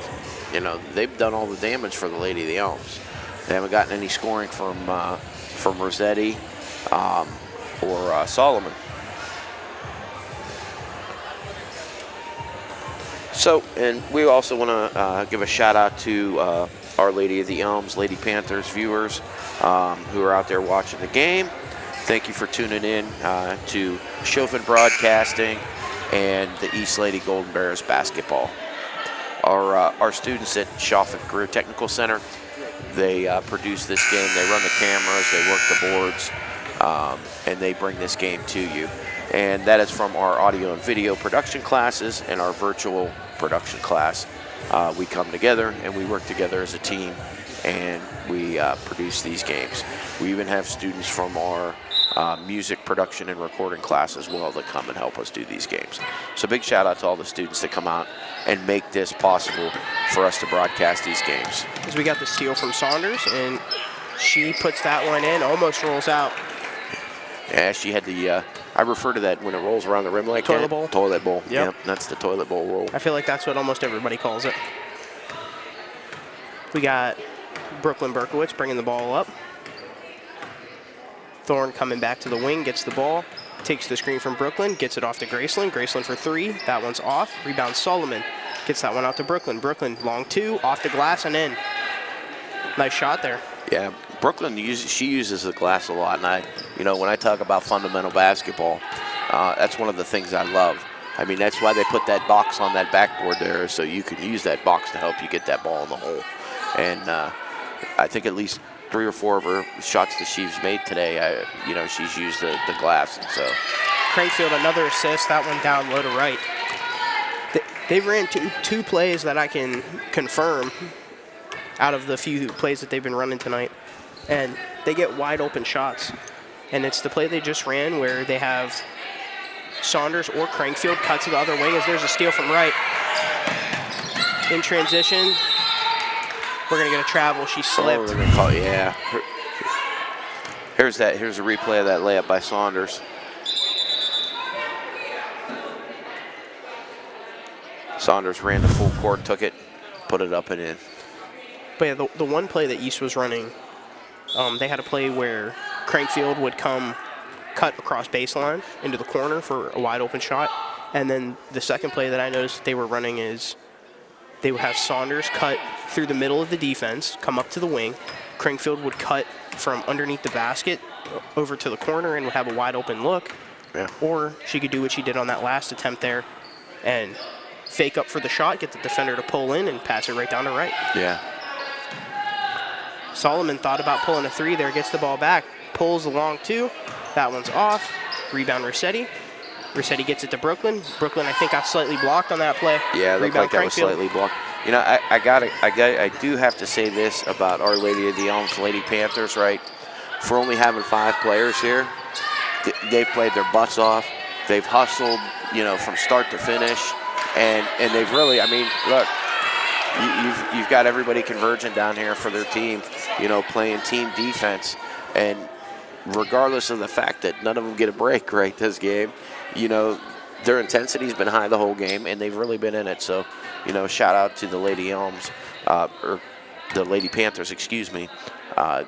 they've done all the damage for the Lady of the Elms. They haven't gotten any scoring from Rossetti or Solomon. So, and we also want to give a shout out to Our Lady of the Elms, Lady Panthers viewers who are out there watching the game. Thank you for tuning in to Chauvin Broadcasting and the East Lady Golden Bears basketball. Our students at Chauvin Career Technical Center, they produce this game. They run the cameras, they work the boards, and they bring this game to you. And that is from our audio and video production classes and our virtual production class we come together and we work together as a team, and we produce these games. We even have students from our music production and recording class as well that come and help us do these games. So big shout out to all the students that come out and make this possible for us to broadcast these games. As we got the steal from Saunders, and she puts that one in, almost rolls out. Yeah, she had the, I refer to that when it rolls around the rim like Toilet that. bowl? Toilet bowl. Yep. That's the toilet bowl roll. I feel like that's what almost everybody calls it. We got Brooklyn Berkowitz bringing the ball up. Thorne coming back to the wing, gets the ball, takes the screen from Brooklyn, gets it off to Graceland. Graceland for three. That one's off. Rebound Solomon. Gets that one out to Brooklyn. Brooklyn, long two, off the glass and in. Nice shot there. Yeah, Brooklyn she uses the glass a lot, and when I talk about fundamental basketball, that's one of the things I love. I mean, that's why they put that box on that backboard there, so you can use that box to help you get that ball in the hole. And I think at least 3 or 4 of her shots that she's made today, she's used the glass. And so Crankfield, another assist. That one down low to right. They've ran two plays that I can confirm out of the few plays that they've been running tonight, and they get wide open shots. And it's the play they just ran where they have Saunders or Crankfield cut to the other wing as there's a steal from right. In transition, we're going to get a travel. She slipped. Oh, they're gonna call, yeah. Here's a replay of that layup by Saunders. Saunders ran the full court, took it, put it up and in. But yeah, the one play that East was running, they had a play where Crankfield would come cut across baseline into the corner for a wide open shot. And then the second play that I noticed they were running is they would have Saunders cut through the middle of the defense, come up to the wing. Crankfield would cut from underneath the basket over to the corner and would have a wide open look. Yeah. Or she could do what she did on that last attempt there and fake up for the shot, get the defender to pull in and pass it right down to right. Yeah. Solomon thought about pulling a three there, gets the ball back, pulls the long two. That one's off. Rebound Rossetti. Rossetti gets it to Brooklyn. Brooklyn, I think, got slightly blocked on that play. Yeah, it looked like that was slightly blocked. I do have to say this about Our Lady of the Elms, Lady Panthers, right? For only having 5 players here, they've played their butts off. They've hustled, from start to finish, and they've really, look, you've got everybody converging down here for their team, playing team defense, and regardless of the fact that none of them get a break right this game, their intensity's been high the whole game, and they've really been in it. So, shout out to the Lady Elms, or the Lady Panthers, excuse me.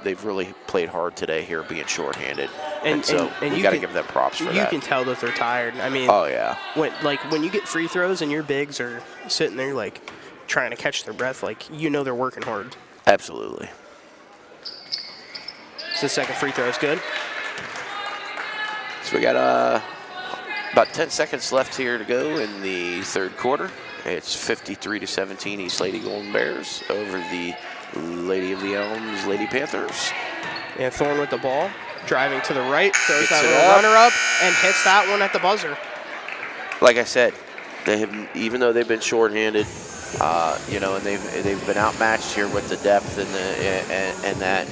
They've really played hard today here, being shorthanded, and so you got to give them props for that. You can tell that they're tired. Oh yeah. When you get free throws and your bigs are sitting there trying to catch their breath, they're working hard. Absolutely. So the second free throw is good. So we got about 10 seconds left here to go in the third quarter. It's 53-17 East Lady Golden Bears over the Lady of the Elms Lady Panthers. And Thorne with the ball, driving to the right, throws that little runner up and hits that one at the buzzer. Like I said, even though they've been shorthanded, and they've been outmatched here with the depth and that.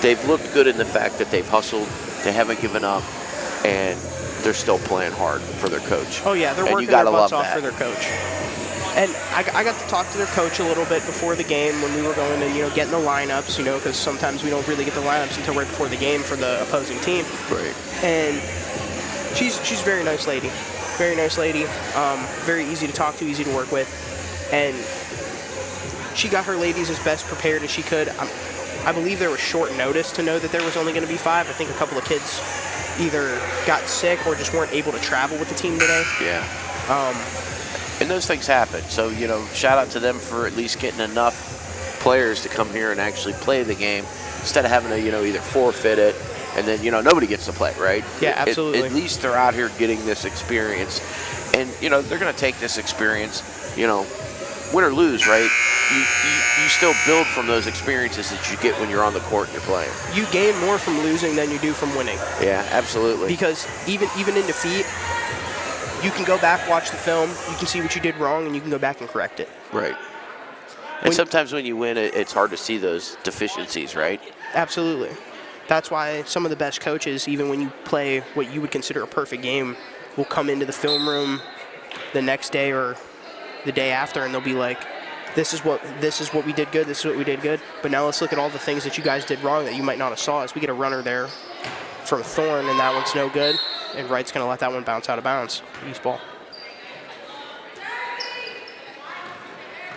They've looked good in the fact that they've hustled, they haven't given up, and they're still playing hard for their coach. Oh yeah, they're working their butts off for their coach. And I got to talk to their coach a little bit before the game when we were going to get in the lineups, because sometimes we don't really get the lineups until right before the game for the opposing team. Right. And she's a very nice lady. Very nice lady. Very easy to talk to, easy to work with. And she got her ladies as best prepared as she could. I believe there was short notice to know that there was only going to be 5. I think a couple of kids either got sick or just weren't able to travel with the team today. Yeah. And those things happen. So, shout out to them for at least getting enough players to come here and actually play the game instead of having to, either forfeit it and then, nobody gets to play, right? Yeah, absolutely. At least they're out here getting this experience. And, they're going to take this experience, win or lose, right? You still build from those experiences that you get when you're on the court and you're playing. You gain more from losing than you do from winning. Yeah, absolutely. Because even in defeat, you can go back, watch the film, you can see what you did wrong, and you can go back and correct it. Right. And sometimes when you win, it's hard to see those deficiencies, right? Absolutely. That's why some of the best coaches, even when you play what you would consider a perfect game, will come into the film room the next day or the day after, and they'll be like, this is what we did good, this is what we did good. But now let's look at all the things that you guys did wrong that you might not have saw. As we get a runner there from Thorne, and that one's no good, and Wright's going to let that one bounce out of bounds. East ball.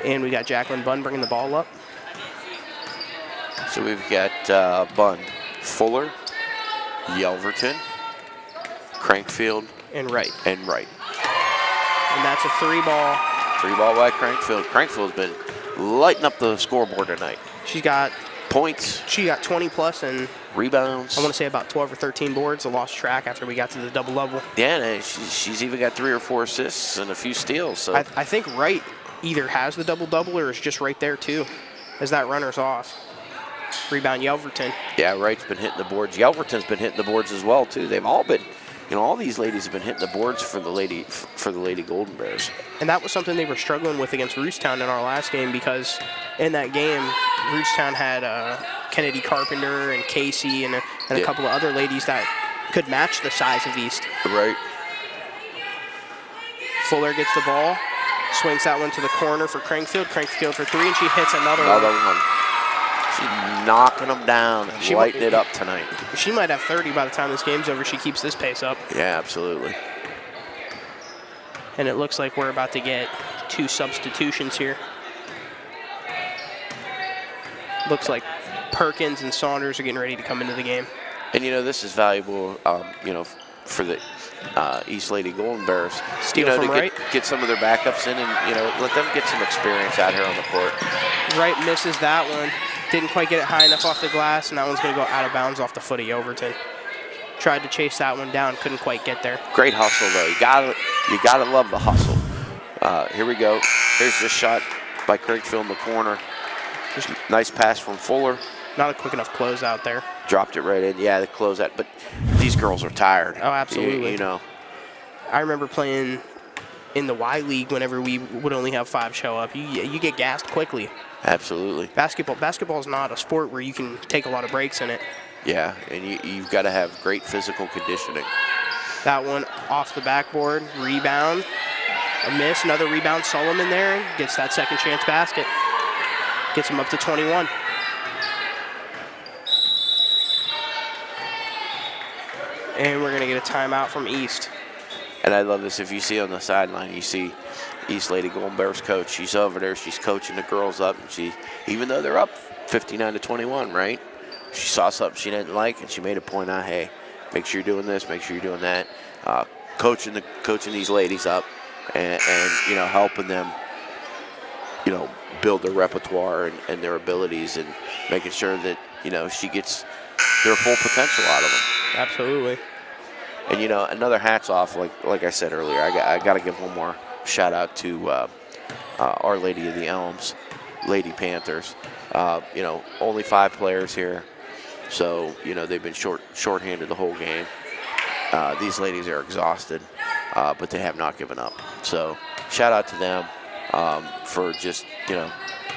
And we got Jacqueline Bunn bringing the ball up. So we've got Bunn, Fuller, Yelverton, Crankfield, and Wright. And that's a 3-ball. 3-ball by Crankfield. Crankfield's been lighting up the scoreboard tonight. She's got points. She got 20 plus and rebounds. I want to say about 12 or 13 boards. I lost track after we got to the double level. Yeah, and she's even got 3 or 4 assists and a few steals. So I think Wright either has the double-double or is just right there too, as that runner's off. Rebound Yelverton. Yeah, Wright's been hitting the boards. Yelverton's been hitting the boards as well too. They've all been, all these ladies have been hitting the boards for the Lady Golden Bears. And that was something they were struggling with against Rootstown in our last game, because in that game, Rootstown had Kennedy Carpenter and Casey and a couple of other ladies that could match the size of East. Right. Fuller gets the ball, swings that one to the corner for Crankfield. Crankfield for 3, and she hits another one. She's knocking them down and lighting it up tonight. She might have 30 by the time this game's over. She keeps this pace up. Yeah, absolutely. And it looks like we're about to get 2 substitutions here. Looks like Perkins and Saunders are getting ready to come into the game. And this is valuable, for the East Lady Golden Bears. Steal from Wright. Get some of their backups in, and let them get some experience out here on the court. Wright misses that one. Didn't quite get it high enough off the glass, and that one's going to go out of bounds off the foot of Overton. Tried to chase that one down, couldn't quite get there. Great hustle though. You gotta love the hustle. Here we go. Here's the shot by Craigfield in the corner. Nice pass from Fuller. Not a quick enough closeout there. Dropped it right in. Yeah, the closeout. But these girls are tired. Oh, absolutely. I remember playing in the Y League whenever we would only have 5 show up. You get gassed quickly. Absolutely. Basketball is not a sport where you can take a lot of breaks in it. Yeah, and you've got to have great physical conditioning. That one off the backboard, rebound, a miss, another rebound. Solomon there gets that second chance basket. Gets him up to 21. And we're going to get a timeout from East. And I love this. If you see on the sideline, you see East Lady Golden Bears coach. She's over there. She's coaching the girls up. And even though they're up 59-21, right? She saw something she didn't like, and she made a point out, hey, make sure you're doing this, make sure you're doing that. Coaching these ladies up and helping them, build their repertoire and their abilities, and making sure that, she gets their full potential out of them. Absolutely. And, another hats off, like I said earlier, I got to give one more shout out to Our Lady of the Elms, Lady Panthers. Only 5 players here. So, they've been shorthanded the whole game. These ladies are exhausted, but they have not given up. So, shout out to them for just,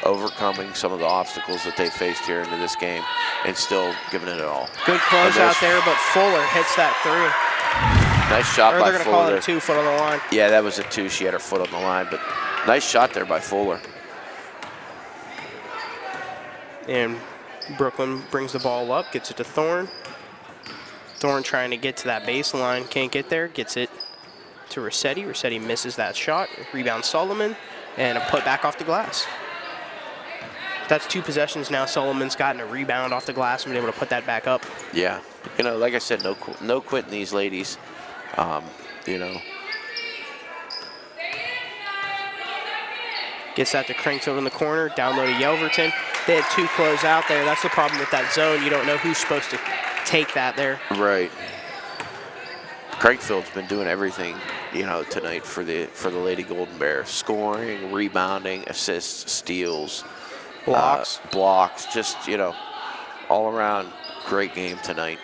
overcoming some of the obstacles that they faced here into this game and still giving it all. Good close out there, but Fuller hits that 3. Nice shot by Fuller. They're going to call it a 2 foot on the line. Yeah, that was a 2. She had her foot on the line, but nice shot there by Fuller. And Brooklyn brings the ball up, gets it to Thorne. Thorne trying to get to that baseline, can't get there, gets it to Rossetti. Rossetti misses that shot. Rebound Solomon, and a put back off the glass. That's 2 possessions now. Solomon's gotten a rebound off the glass and been able to put that back up. Yeah, like I said, no quitting these ladies. Gets that to Crankfield in the corner, down low to Yelverton. They had 2 close out there. That's the problem with that zone. You don't know who's supposed to take that there. Right. Crankfield's been doing everything, tonight for the Lady Golden Bears. Scoring, rebounding, assists, steals, blocks, just, all around great game tonight.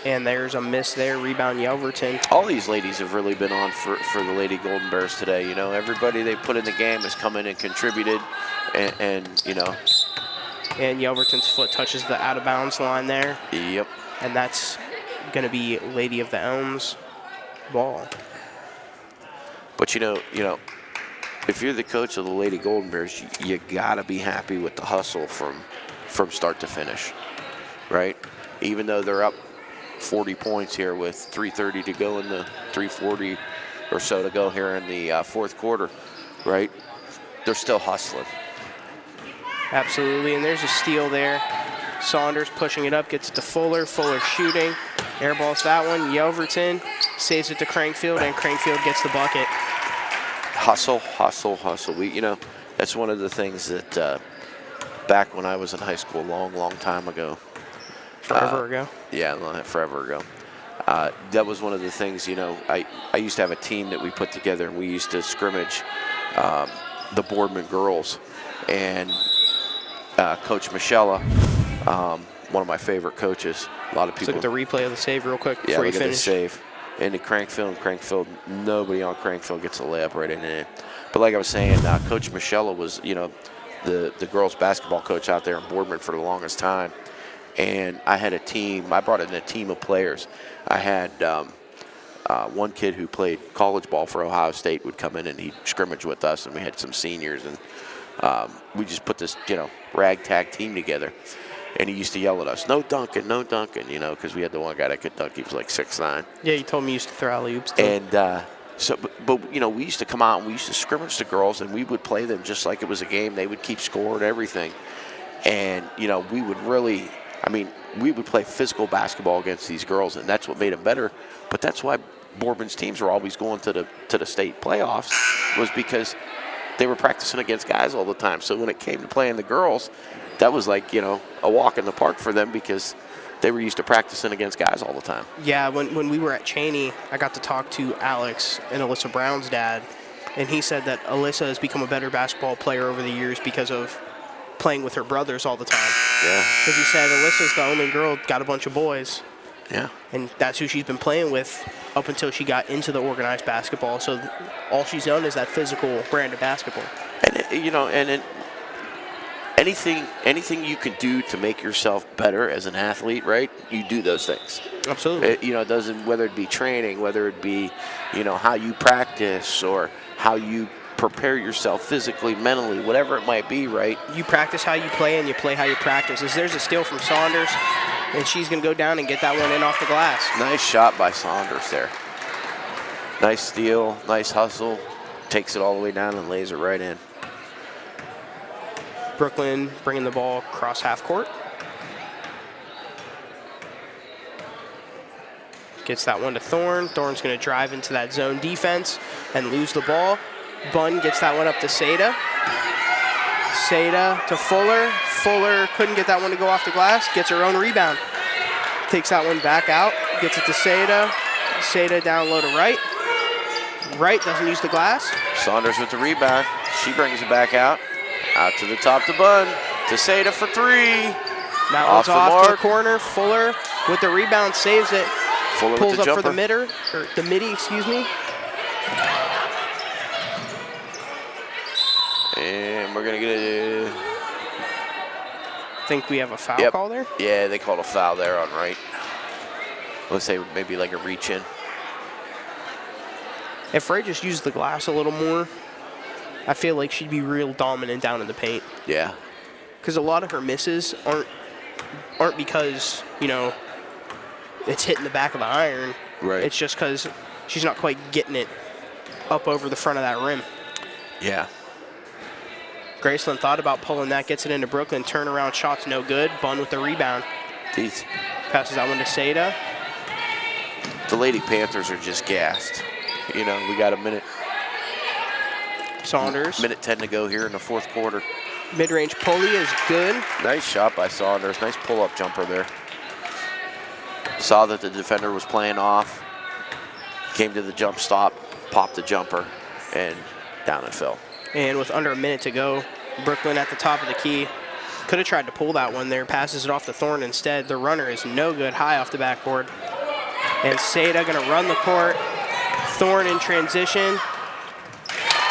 And there's a miss there. Rebound, Yelverton. All these ladies have really been on for the Lady Golden Bears today. You know, everybody they put in the game has come in and contributed, and you know. And Yelverton's foot touches the out-of-bounds line there. Yep. And that's going to be Lady of the Elms ball. But you know, if you're the coach of the Lady Golden Bears, you gotta be happy with the hustle from start to finish, right? Even though they're up 40 points here with 3:30 to go in the 3:40 or so to go here in the fourth quarter, right? They're still hustling. Absolutely, and there's a steal there. Saunders pushing it up, gets it to Fuller. Fuller shooting, airballs that one. Yelverton saves it to Crankfield, and Crankfield gets the bucket. Hustle, hustle, hustle. That's one of the things that back when I was in high school, long time ago. Forever ago? Yeah, forever ago. That was one of the things, I used to have a team that we put together, and we used to scrimmage the Boardman girls. And Coach Michella, one of my favorite coaches. A lot of people. Let's look at the replay of the save real quick before you look at the finish. save. Into Crankfield, nobody on Crankfield gets a layup right in it. But like I was saying, Coach Michella was, the girls basketball coach out there in Boardman for the longest time. And I had a team. I brought in a team of players. I had one kid who played college ball for Ohio State would come in and he'd scrimmage with us, and we had some seniors, and we just put this, ragtag team together. And he used to yell at us, no dunking, because we had the one guy that could dunk. He was like 6'9". Yeah, you told me you used to throw alley-oops. And but we used to come out and we used to scrimmage the girls, and we would play them just like it was a game. They would keep score and everything. And, we would really, we would play physical basketball against these girls, and that's what made them better. But that's why Boardman's teams were always going to the state playoffs, was because they were practicing against guys all the time. So when it came to playing the girls, that was like, a walk in the park for them, because they were used to practicing against guys all the time. Yeah, when we were at Cheney, I got to talk to Alex and Alyssa Brown's dad, and he said that Alyssa has become a better basketball player over the years because of playing with her brothers all the time. Yeah. Because he said Alyssa's the only girl, got a bunch of boys. Yeah. And that's who she's been playing with up until she got into the organized basketball. So all she's done is that physical brand of basketball. And anything you can do to make yourself better as an athlete, right? You do those things. Absolutely. It doesn't, whether it be training, whether it be, how you practice or how you prepare yourself physically, mentally, whatever it might be, right? You practice how you play, and you play how you practice. There's a steal from Saunders, and she's going to go down and get that one in off the glass. Nice shot by Saunders there. Nice steal, nice hustle. Takes it all the way down and lays it right in. Brooklyn bringing the ball across half court. Gets that one to Thorne. Thorne's going to drive into that zone defense and lose the ball. Bunn gets that one up to Seda. Seda to Fuller. Fuller couldn't get that one to go off the glass. Gets her own rebound. Takes that one back out. Gets it to Seda. Seda down low to Wright. Wright doesn't use the glass. Saunders with the rebound. She brings it back out. Out to the top to Bunn. To Seda for three. That one's off to the corner. Fuller with the rebound saves it. Fuller pulls with the up for jumper. the midi, excuse me. And we're going to get a... think we have a foul call there? Yeah, they called a foul there on Wright. Let's say maybe like a reach in. If Wright just used the glass a little more, I feel like she'd be real dominant down in the paint. Yeah. Because a lot of her misses aren't because, it's hitting the back of the iron. Right. It's just because she's not quite getting it up over the front of that rim. Yeah. Graceland thought about pulling that, gets it into Brooklyn. Turnaround shot's no good. Bunn with the rebound. Jeez. Passes that one to Seda. The Lady Panthers are just gassed. We got a minute. Saunders. Minute 10 to go here in the fourth quarter. Mid-range pulley is good. Nice shot by Saunders. Nice pull-up jumper there. Saw that the defender was playing off. Came to the jump stop, popped the jumper, and down it fell. And with under a minute to go, Brooklyn at the top of the key. Could have tried to pull that one there. Passes it off to Thorne instead. The runner is no good. High off the backboard. And Seda going to run the court. Thorne in transition.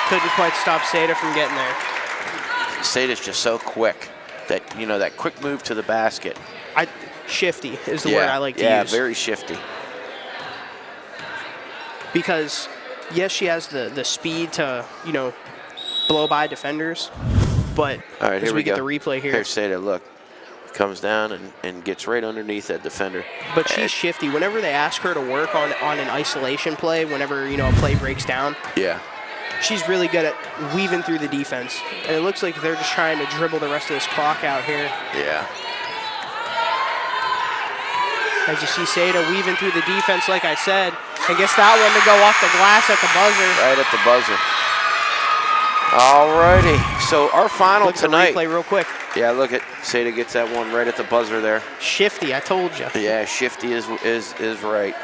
Couldn't quite stop Seda from getting there. Seda's just so quick. That, you know, that quick move to the basket. Shifty is the word I like to use. Yeah, very shifty. Because, yes, she has the speed to, you know, blow by defenders, but all right, as we get the replay here. Here's Seda, look. Comes down and gets right underneath that defender. But she's shifty. Whenever they ask her to work on an isolation play, whenever, you know, a play breaks down, yeah, she's really good at weaving through the defense. And it looks like they're just trying to dribble the rest of this clock out here. Yeah. As you see Seda weaving through the defense, like I said, and gets that one to go off the glass at the buzzer. Right at the buzzer. All righty. So our final look tonight. At the replay real quick. Yeah, look at Seda gets that one right at the buzzer there. Shifty, I told you. Yeah, shifty is right.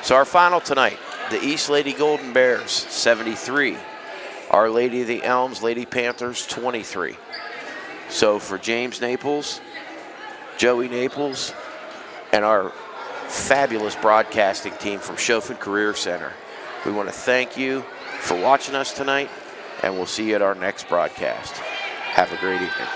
So our final tonight, the East Lady Golden Bears 73, Our Lady of the Elms Lady Panthers 23. So for James Naples, Joey Naples, and our fabulous broadcasting team from Chaufin Career Center, we want to thank you for watching us tonight, and we'll see you at our next broadcast. Have a great evening.